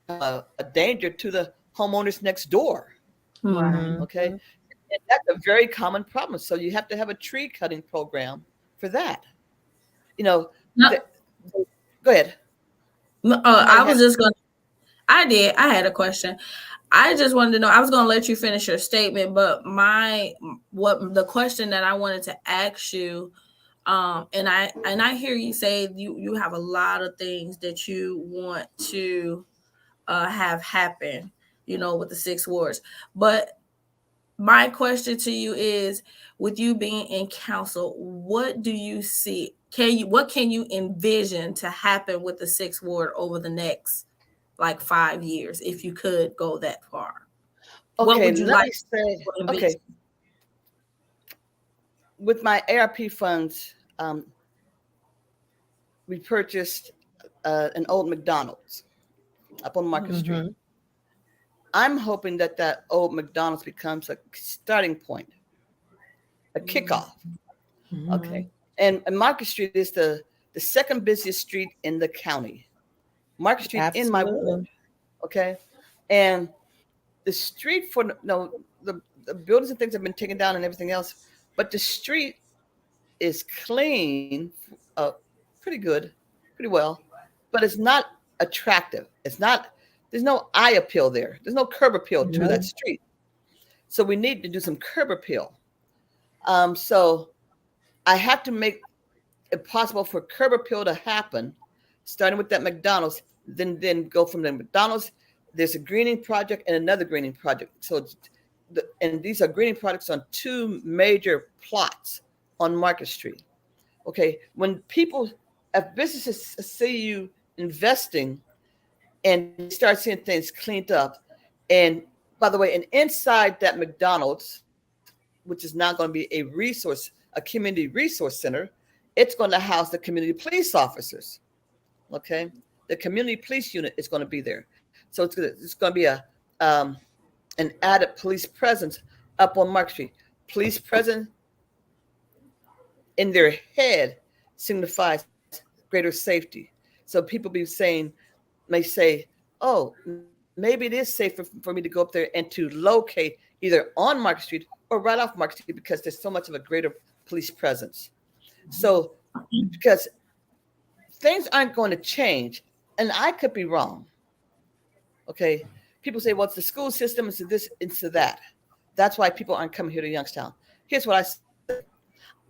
a danger to the homeowners next door. Okay, and that's a very common problem. So you have to have a tree cutting program for that. Go ahead. I was just going to, I had a question. I just wanted to know, I was going to let you finish your statement, but the question that I wanted to ask you, and I hear you say you have a lot of things that you want to have happen, with the 6 wards. But my question to you is, with you being in council, what do you see? What can you envision to happen with the 6th ward over the next 5 years, if you could go that far? What Okay, would you let like me say, to envision? okay, with my ARP funds, we purchased an old McDonald's up on Market Street. I'm hoping that old McDonald's becomes a starting point, a kickoff. Okay. And Market Street is the second busiest street in the county. Market Street in my ward. Okay. And the street for the buildings and things have been taken down and everything else, but the street is clean, pretty good, pretty well, but it's not attractive. There's no eye appeal there. There's no curb appeal to that street. So we need to do some curb appeal. So I have to make it possible for curb appeal to happen, starting with that McDonald's, then go from the McDonald's. There's a greening project and another greening project. So, and these are greening projects on 2 major plots on Market Street. Okay, when if businesses see you investing and start seeing things cleaned up, and by the way, and inside that McDonald's, which is now going to be a community resource center, it's going to house the community police officers. Okay, the community police unit is going to be there, so it's going to be an added police presence up on Market Street. Police presence in their head signifies greater safety. So people may say, oh, maybe it is safer for me to go up there and to locate either on Market Street or right off Market Street, because there's so much of a greater police presence. So because things aren't going to change, and I could be wrong. Okay. People say, well, it's the school system, it's this, it's that. That's why people aren't coming here to Youngstown. Here's what I say.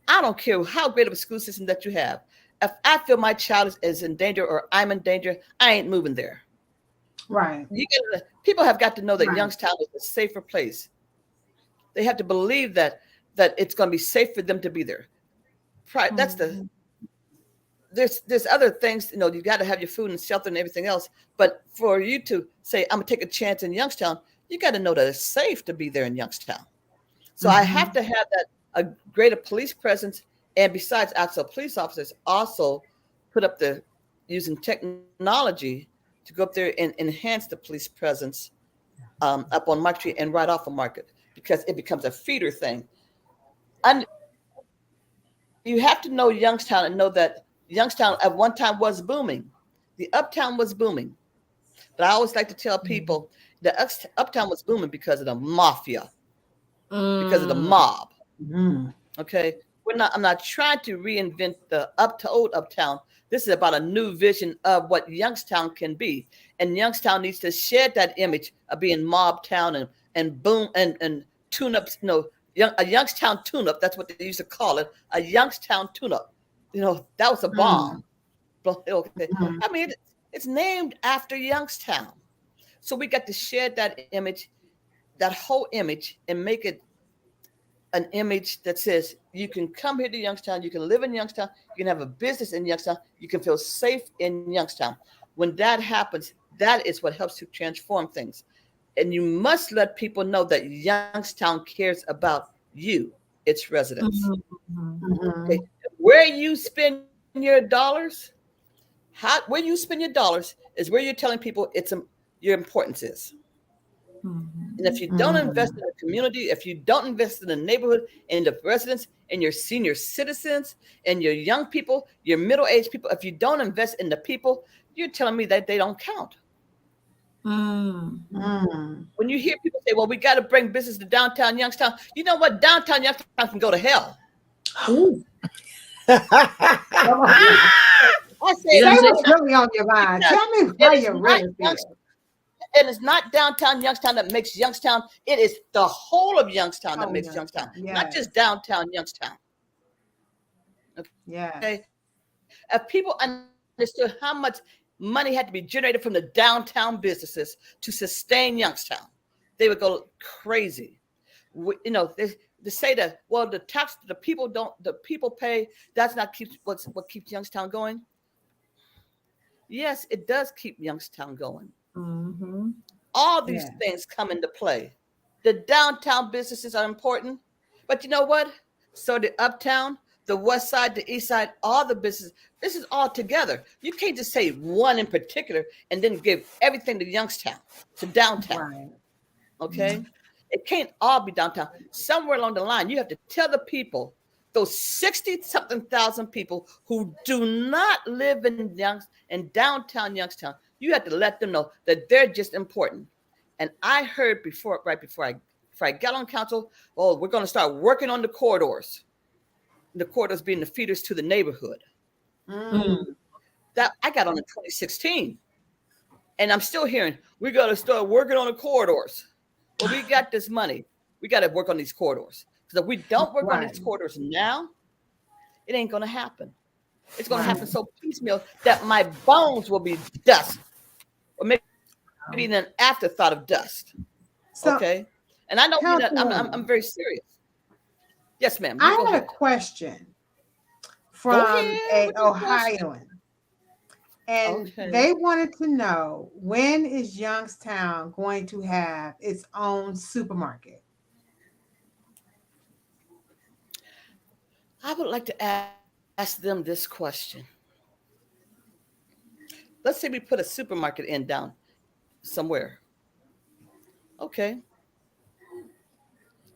I don't care how great of a school system that you have. If I feel my child is in danger or I'm in danger, I ain't moving there. Right. People have got to know that Youngstown is a safer place. They have to believe that it's going to be safe for them to be there. That's there's other things, you got to have your food and shelter and everything else. But for you to say, I'm gonna take a chance in Youngstown, you got to know that it's safe to be there in Youngstown. So I have to have a greater police presence. And besides actual police officers, also put up using technology to go up there and enhance the police presence up on Market Street and right off of Market, because it becomes a feeder thing. And you have to know Youngstown and know that Youngstown at one time was booming. The uptown was booming. But I always like to tell people the uptown was booming because of the mafia, because of the mob. Okay. I'm not trying to reinvent the old uptown. This is about a new vision of what Youngstown can be. And Youngstown needs to shed that image of being mob town and boom and tune-ups, a Youngstown tune-up. That's what they used to call it, a Youngstown tune-up. That was a bomb. Okay. I mean, it's named after Youngstown. So we got to shed that image, that whole image, and make it an image that says you can come here to Youngstown, you can live in Youngstown, you can have a business in Youngstown, you can feel safe in Youngstown. When that happens, that is what helps to transform things. And you must let people know that Youngstown cares about you, its residents. Okay. Where you spend your dollars, where you spend your dollars is where you're telling people your importance is. And if you don't invest in the community, if you don't invest in the neighborhood and the residents and your senior citizens and your young people, your middle-aged people, if you don't invest in the people, you're telling me that they don't count. When you hear people say, well, we got to bring business to downtown Youngstown, you know what? Downtown Youngstown can go to hell. I say, what's really on your mind? Tell me how you really feel. And it's not downtown Youngstown that makes Youngstown. It is the whole of Youngstown that Oh, makes Youngstown, not yes. just downtown Youngstown. Yes. Okay. If people understood how much money had to be generated from the downtown businesses to sustain Youngstown, they would go crazy. They say that, well, the people pay. That's not what keeps Youngstown going. Yes, it does keep Youngstown going. Mm-hmm. All these things come into play. The downtown businesses are important, but you know what? So the uptown, the west side, the east side, all the businesses, this is all together. You can't just say one in particular and then give everything to Youngstown, to downtown. Right. Okay? Mm-hmm. It can't all be downtown. Somewhere along the line, you have to tell the people, those 60-something thousand people who do not live in downtown Youngstown, you have to let them know that they're just important. And I heard right before I got on council, oh, we're going to start working on the corridors. The corridors being the feeders to the neighborhood. That I got on in 2016. And I'm still hearing, we got to start working on the corridors. Well, we got this money. We got to work on these corridors. Because if we don't work on these corridors now, it ain't going to happen. It's going to happen so piecemeal that my bones will be dust. Or maybe an afterthought of dust. So, okay? And I don't mean that. I'm very serious. Yes, ma'am. I had a question from an Ohioan. And they wanted to know, when is Youngstown going to have its own supermarket? I would like to ask them this question. Let's say we put a supermarket in down somewhere. Okay.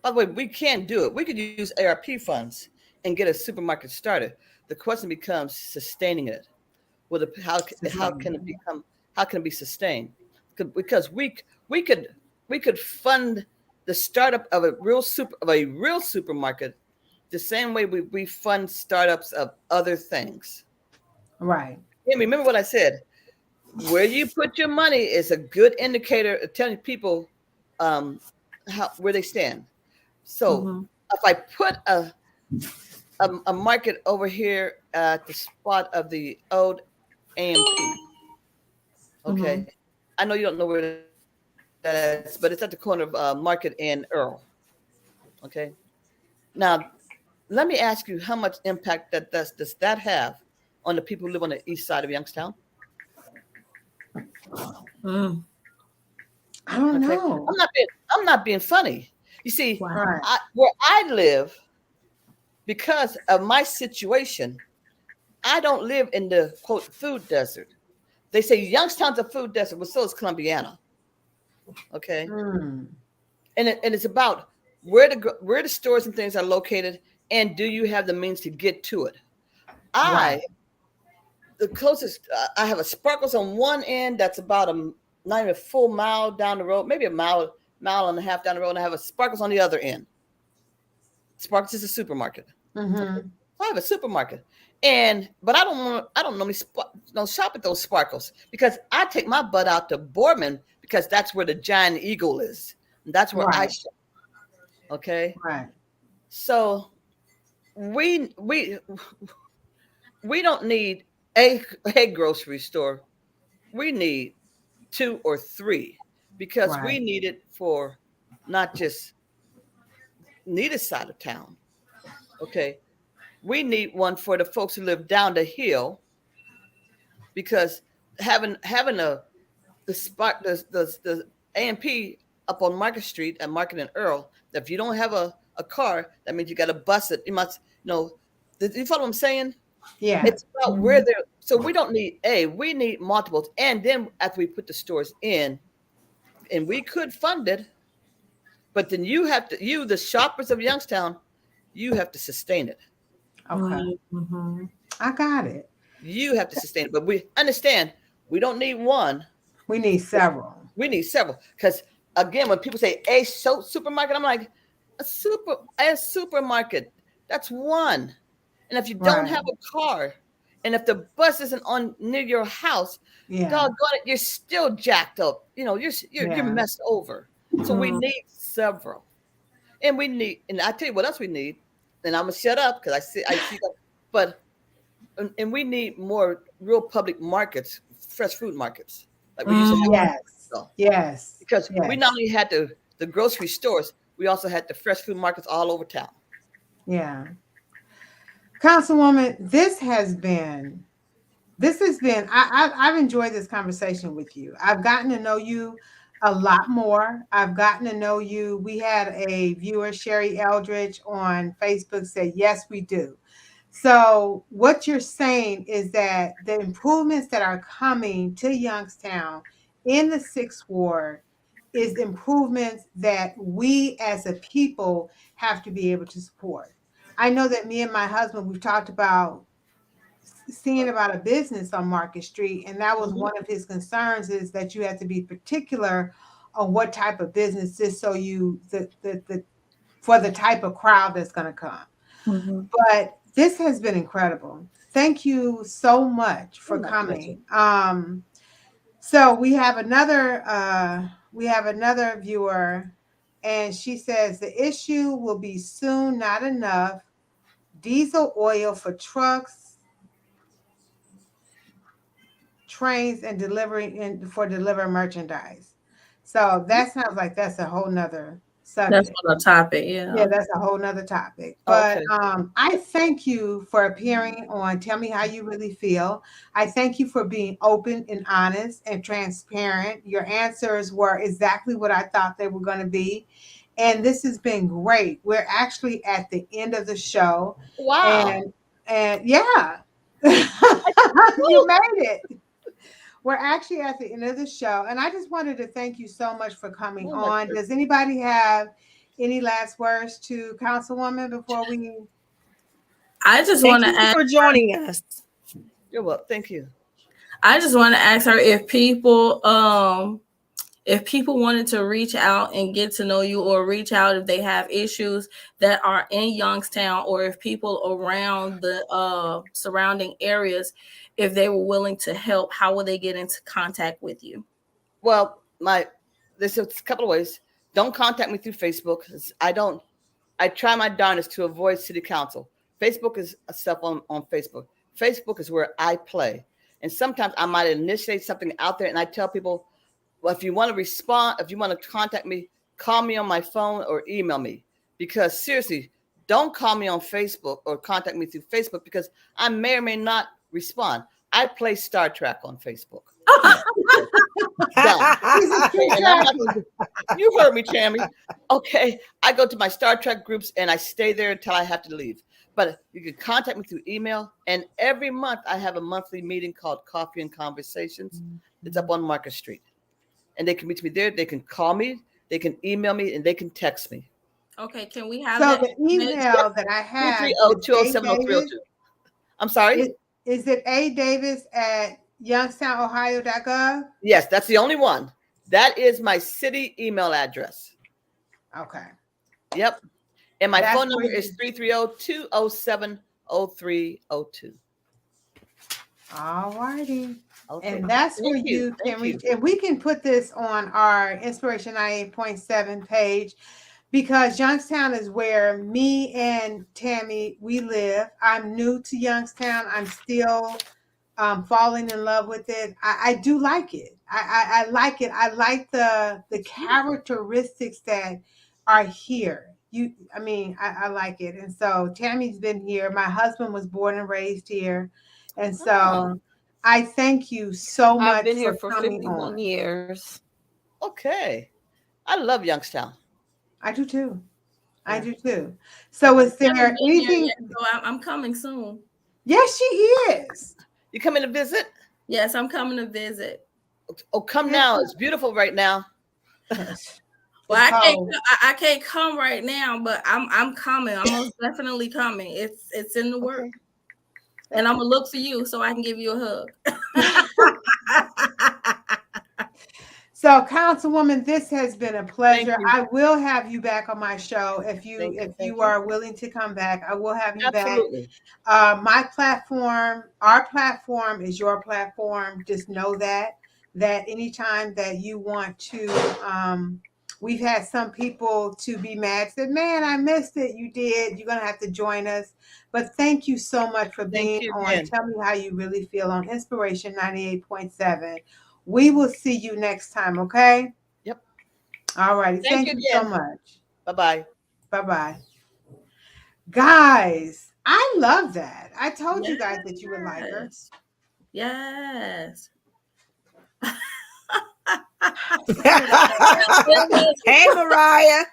By the way, we can do it. We could use ARP funds and get a supermarket started. The question becomes sustaining it. Well, how can it be sustained? Because we could fund the startup of a real supermarket the same way we fund startups of other things. Right. And remember what I said. Where you put your money is a good indicator of telling people where they stand. So if I put a market over here at the spot of the old AMP, okay, I know you don't know where that is, but it's at the corner of Market and Earl. Okay, now let me ask you, how much impact does that have on the people who live on the east side of Youngstown? I don't know. I'm not being funny. You see, Right. where I live, because of my situation, I don't live in the quote food desert. They say Youngstown's a food desert, but so is Columbiana. Okay, and it's about where the stores and things are located, and do you have the means to get to it? The closest I have a Sparkles on one end that's about not even a full mile down the road, maybe a mile and a half down the road, and I have a Sparkles on the other end. Sparkles is a supermarket. Okay. I have a supermarket, but I don't normally shop at those Sparkles because I take my butt out to Boardman because that's where the Giant Eagle is. And that's where I shop. Okay. Right. So we don't need a grocery store. We need 2 or 3 because we need it for not just neither side of town. Okay. We need one for the folks who live down the hill, because having the AMP up on Market Street at Market and Earl, if you don't have a car, that means you got to bus it. You must you follow what I'm saying? Yeah. It's about where they're. So we don't need we need multiples. And then after we put the stores in, and we could fund it, but then the shoppers of Youngstown, you have to sustain it. Okay. I got it. You have to sustain it. But we understand we don't need one. We need several. We need several. Because again, when people say a supermarket, I'm like, a supermarket, that's one. And if you don't have a car And if the bus isn't on near your house, Yeah. doggone it, you're still jacked up. You're Yeah. messed over. So we need several. And I tell you what else we need, and I'm gonna shut up because I see that, but and we need more real public markets, fresh food markets, like we used to have. Yes. So, Yes. because Yes. we not only had the grocery stores, we also had the fresh food markets all over town. Yeah. Councilwoman, I've enjoyed this conversation with you. I've gotten to know you a lot more. I've gotten to know you. We had a viewer, Sherry Eldridge, on Facebook said, yes, we do. So what you're saying is that the improvements that are coming to Youngstown in the 6th Ward is improvements that we as a people have to be able to support. I know that me and my husband, we've talked about seeing about a business on Market Street, and that was one of his concerns, is that you have to be particular on what type of business is, so for the type of crowd that's going to come. But this has been incredible. Thank you so much for coming. So we have another viewer, and she says the issue will be soon not enough diesel oil for trucks, trains, and deliver merchandise. So that sounds like that's a whole nother subject. That's another topic. Yeah, that's a whole nother topic. But Okay. I thank you for appearing on Tell Me How You Really Feel. I thank you for being open and honest and transparent. Your answers were exactly what I thought they were going to be. And this has been great. We're actually at the end of the show. Wow. And yeah, you made it. We're actually at the end of the show. And I just wanted to thank you so much for coming on. Does anybody have any last words to Councilwoman before we? I just want to Thank you ask for joining us. You're welcome. Thank you. I just want to ask her if people wanted to reach out and get to know you, or reach out if they have issues that are in Youngstown, or if people around the surrounding areas, if they were willing to help, how will they get into contact with you? Well, there's a couple of ways. Don't contact me through Facebook. I try my darndest to avoid city council. Facebook is stuff on Facebook. Facebook is where I play. And sometimes I might initiate something out there, and I tell people, well, if you want to respond, if you want to contact me, call me on my phone or email me. Because seriously, don't call me on Facebook or contact me through Facebook, because I may or may not respond. I play Star Trek on Facebook. You heard me, Tammy. Okay, I go to my Star Trek groups and I stay there until I have to leave. But you can contact me through email. And every month I have a monthly meeting called Coffee and Conversations. It's up on Market Street. And they can reach me there. They can call me, they can email me, and they can text me. Okay, can we have So that? the email that I have 330-207-0302. I'm sorry? Is it adavis@youngstownohio.gov? Yes, that's the only one. That is my city email address. Okay. Yep. And my That's phone number is 330-207-0302. All righty. Okay. And that's where you can reach. And we can put this on our Inspiration 98.7 page, because Youngstown is where me and Tammy, we live. I'm new to Youngstown. I'm still falling in love with it. I do like it. I like it. I like the characteristics that are here. I like it. And so Tammy's been here. My husband was born and raised here. And so I thank you so much. I've been here for coming 51 years. Okay. I love Youngstown. I do too. I do too. So is there anything? So I'm coming soon. Yes, she is. You coming to visit? Yes, I'm coming to visit. Oh, come now. It's beautiful right now. Well, I can't come right now, but I'm coming. I'm most definitely coming. It's in the work. And I'm gonna look for you so I can give you a hug. So, Councilwoman, this has been a pleasure. you. I will have you back on my show if you Thank you. are willing to come back. I will have you back. Absolutely. My platform, our platform is your platform. Just know that anytime that you want to, we've had some people to be mad, said, man, I missed it. You did. You're going to have to join us. But thank you so much for being you on again. Tell Me How You Really Feel on Inspiration 98.7. We will see you next time, okay? Yep. All righty. Thank you so again. much. Bye-bye. Bye-bye. Guys, I love that. I told you guys that you would like her. Yes. Hey, Mariah.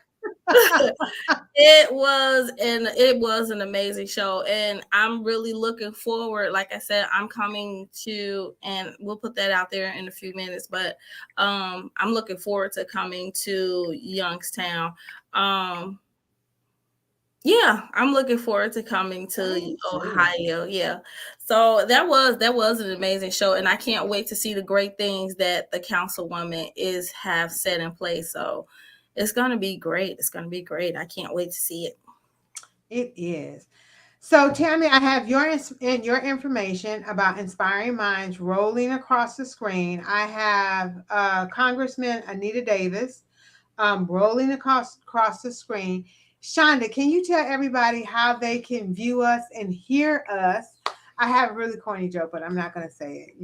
It was an amazing show, and I'm really looking forward. Like I said, I'm coming to, and we'll put that out there in a few minutes, but I'm looking forward to coming to Youngstown. Yeah, I'm looking forward to coming to Ohio. Yeah. So that was an amazing show, and I can't wait to see the great things that the councilwoman have set in place. So it's gonna be great. It's gonna be great. I can't wait to see it. It is. So, Tammy, I have your information about Inspiring Minds rolling across the screen. I have Congressman Anita Davis rolling across the screen. Shonda, can you tell everybody how they can view us and hear us? I have a really corny joke, but I'm not going to say it,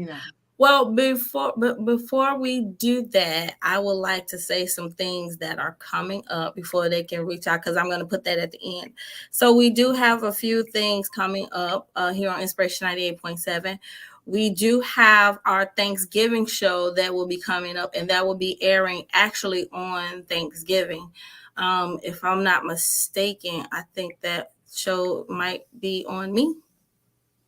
Well, before we do that, I would like to say some things that are coming up before they can reach out, because I'm going to put that at the end. So we do have a few things coming up here on Inspiration 98.7. We do have our Thanksgiving show that will be coming up, and that will be airing actually on Thanksgiving. If I'm not mistaken, I think that show might be on me.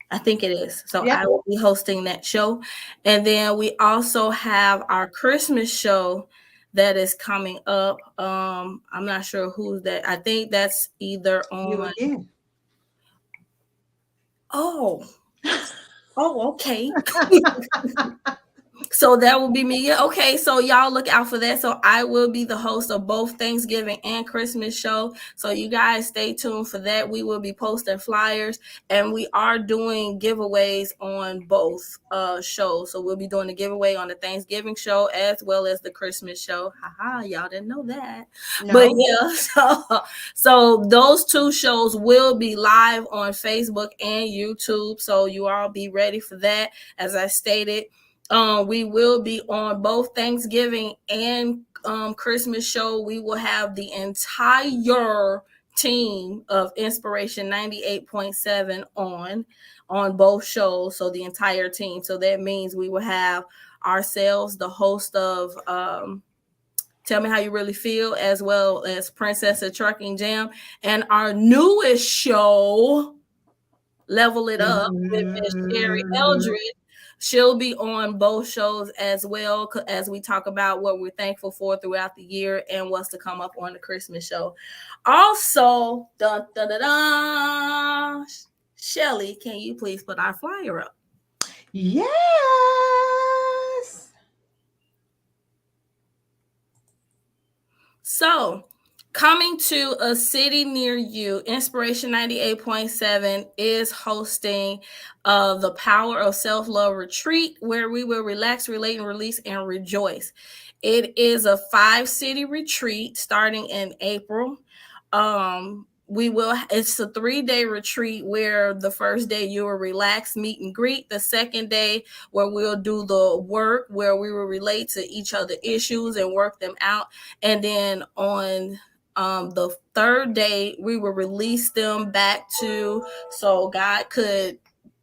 I think it is. So I will be hosting that show. And then we also have our Christmas show that is coming up. I'm not sure who's that. I think that's either on. You again. Oh, okay. So that will be me. Yeah, okay, so y'all look out for that. So I will be the host of both Thanksgiving and Christmas show. So you guys stay tuned for that. We will be posting flyers, and we are doing giveaways on both shows. So we'll be doing a giveaway on the Thanksgiving show as well as the Christmas show. Haha, y'all didn't know that. No. But yeah, so those two shows will be live on Facebook and YouTube. So you all be ready for that. As I stated, we will be on both Thanksgiving and Christmas show. We will have the entire team of Inspiration 98.7 on both shows. So the entire team. So that means we will have ourselves, the host of Tell Me How You Really Feel, as well as Princess of Trucking Jam, and our newest show, Level It Up, with Miss Sherry Eldridge. She'll be on both shows as well, as we talk about what we're thankful for throughout the year and what's to come up on the Christmas show. Also, Shelly, can you please put our flyer up? Yes. So, coming to a city near you, Inspiration 98.7 is hosting the Power of Self-Love Retreat, where we will relax, relate, and release and rejoice. It is a 5-city retreat starting in April. It's a 3-day retreat where the first day you will relax, meet and greet. The second day where we'll do the work, where we will relate to each other's issues and work them out. And then on the third day, we will release them back so God could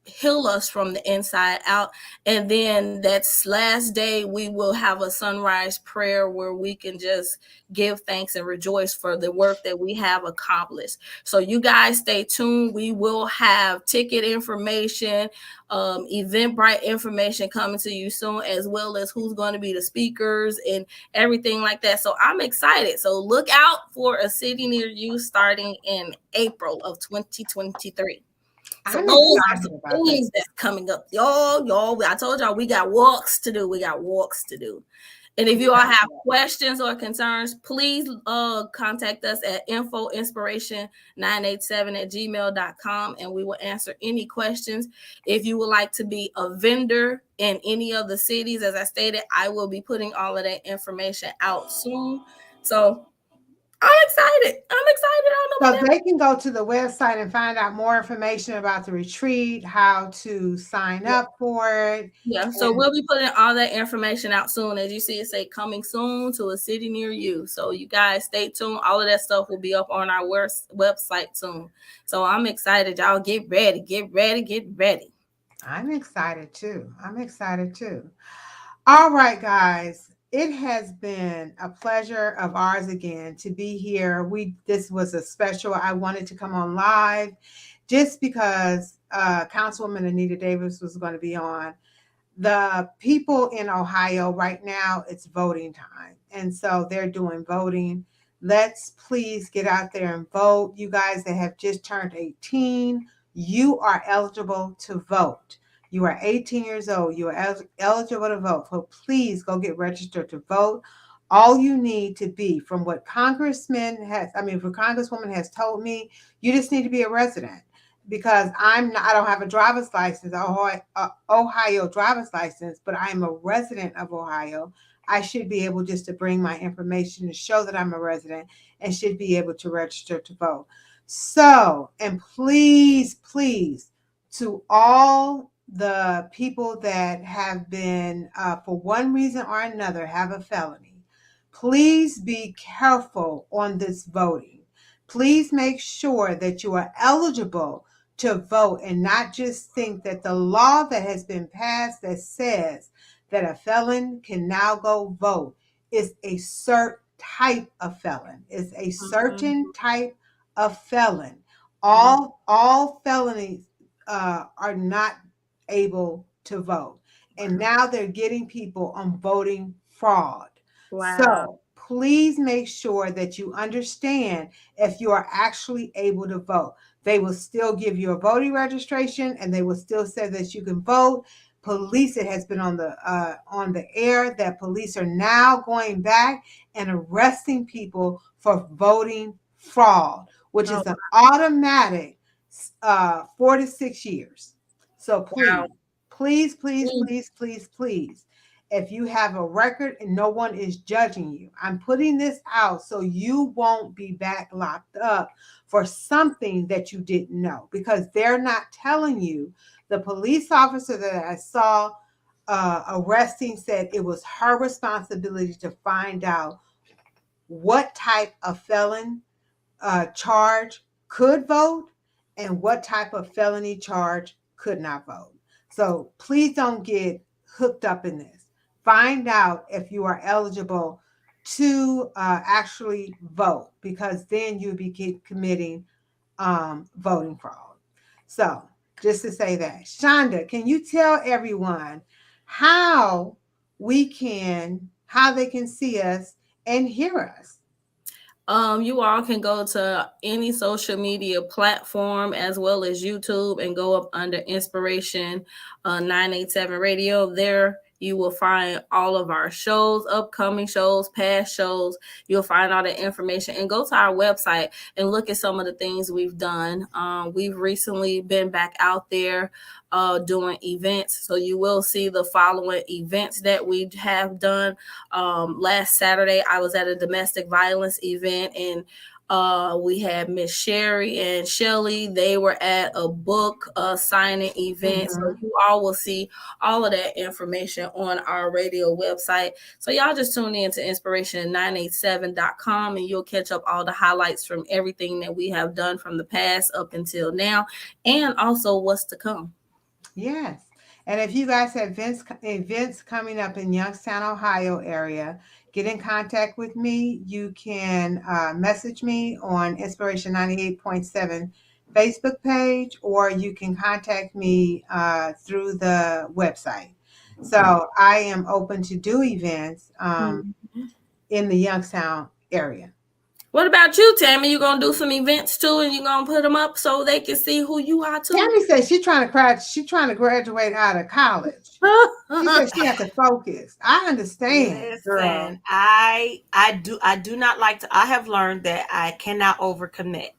heal us from the inside out. And then that last day, we will have a sunrise prayer where we can just give thanks and rejoice for the work that we have accomplished. So you guys stay tuned. We will have ticket information, Eventbrite information coming to you soon, as well as who's going to be the speakers and everything like that. So I'm excited. So look out for a city near you starting in April of 2023. So those are some things that's coming up. Y'all, I told y'all we got walks to do. And if you all have questions or concerns, please contact us at infoinspiration987@gmail.com, and we will answer any questions. If you would like to be a vendor in any of the cities, as I stated, I will be putting all of that information out soon. So I'm excited. I don't know So about they can go to the website and find out more information about the retreat, how to sign up for it. Yeah, so we'll be putting all that information out soon. As you see, it say coming soon to a city near you. So you guys stay tuned. All of that stuff will be up on our website soon. So I'm excited. Y'all get ready, get ready, get ready. I'm excited too. All right, guys. It has been a pleasure of ours again to be here. This was a special. I wanted to come on live just because Councilwoman Anita Davis was going to be on. The people in Ohio right now, it's voting time. And so they're doing voting. Let's please get out there and vote. You guys that have just turned 18, you are eligible to vote. You are 18 years old. You are eligible to vote. So please go get registered to vote. All you need to be, from what Congresswoman has told me, you just need to be a resident. Because I don't have a driver's license, Ohio driver's license, but I'm a resident of Ohio. I should be able just to bring my information to show that I'm a resident and should be able to register to vote. So, and please, to all the people that have been, for one reason or another, have a felony, please be careful on this voting. Please make sure that you are eligible to vote and not just think that the law that has been passed that says that a felon can now go vote is a certain type of felon. It's a certain type of felon. All felonies are not able to vote. And now they're getting people on voting fraud. Wow. So please make sure that you understand if you are actually able to vote. They will still give you a voting registration and they will still say that you can vote. Police, it has been on the air that police are now going back and arresting people for voting fraud, which is an automatic 4 to 6 years. So please, if you have a record and no one is judging you, I'm putting this out so you won't be back locked up for something that you didn't know, because they're not telling you. The police officer that I saw arresting said it was her responsibility to find out what type of felon charge could vote and what type of felony charge could not vote. So please don't get hooked up in this. Find out if you are eligible to actually vote, because then you'll be committing voting fraud. So just to say that. Shonda, can you tell everyone how they can see us and hear us? You all can go to any social media platform as well as YouTube and go up under Inspiration 987 Radio. There you will find all of our shows, upcoming shows, past shows. You'll find all the information, and go to our website and look at some of the things we've done. We've recently been back out there doing events. So you will see the following events that we have done. Last Saturday, I was at a domestic violence event, and we had Miss Sherry and Shelly. They were at a book signing event. So you all will see all of that information on our radio website. So y'all just tune in to inspiration987.com and you'll catch up all the highlights from everything that we have done from the past up until now, and also what's to come. Yes. And if you guys have events coming up in Youngstown, Ohio area, get in contact with me. You can message me on Inspiration 98.7 Facebook page, or you can contact me through the website. So I am open to do events in the Youngstown area. What about you, Tammy? You gonna do some events too, and you gonna put them up so they can see who you are too? Tammy said she's trying to graduate out of college. She said she has to focus. I understand, girl. Listen, I do not like to. I have learned that I cannot overcommit.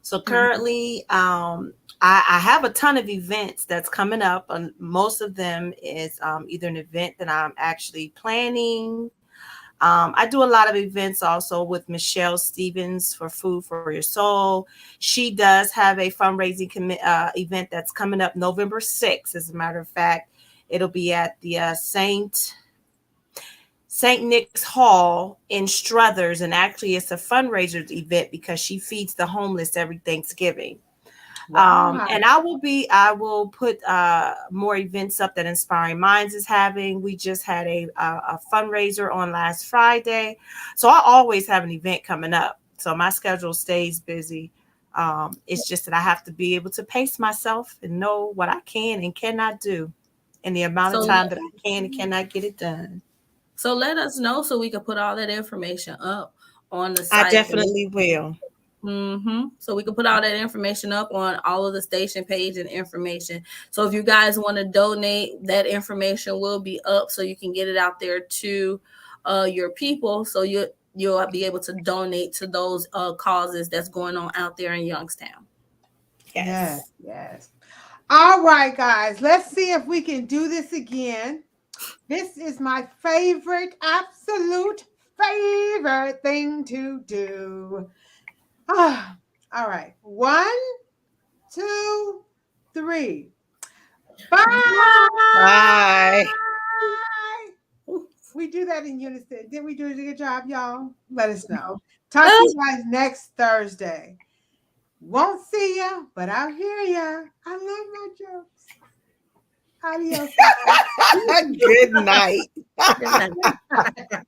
So currently, I have a ton of events that's coming up, and most of them is either an event that I'm actually planning. I do a lot of events also with Michelle Stevens for Food for Your Soul. She does have a fundraising event that's coming up November 6th. As a matter of fact, it'll be at the St. Nick's Hall in Struthers. And actually, it's a fundraiser event because she feeds the homeless every Thanksgiving. Wow. And I will put more events up that Inspiring Minds is having. We just had a fundraiser on last Friday. So I always have an event coming up. So my schedule stays busy. It's just that I have to be able to pace myself and know what I can and cannot do in the amount of time that I can and cannot get it done. So let us know so we can put all that information up on the site. I definitely will. So we can put all that information up on all of the station page and information. So if you guys want to donate, that information will be up so you can get it out there to your people. So you'll be able to donate to those causes that's going on out there in Youngstown. Yes. All right, guys, let's see if we can do this again. This is my absolute favorite thing to do. All right. 1, 2, 3. Bye. Bye. We do that in unison. Didn't we do a good job, y'all? Let us know. Talk to you guys next Thursday. Won't see ya, but I'll hear ya. I love my jokes. Adios. Good night. Good night.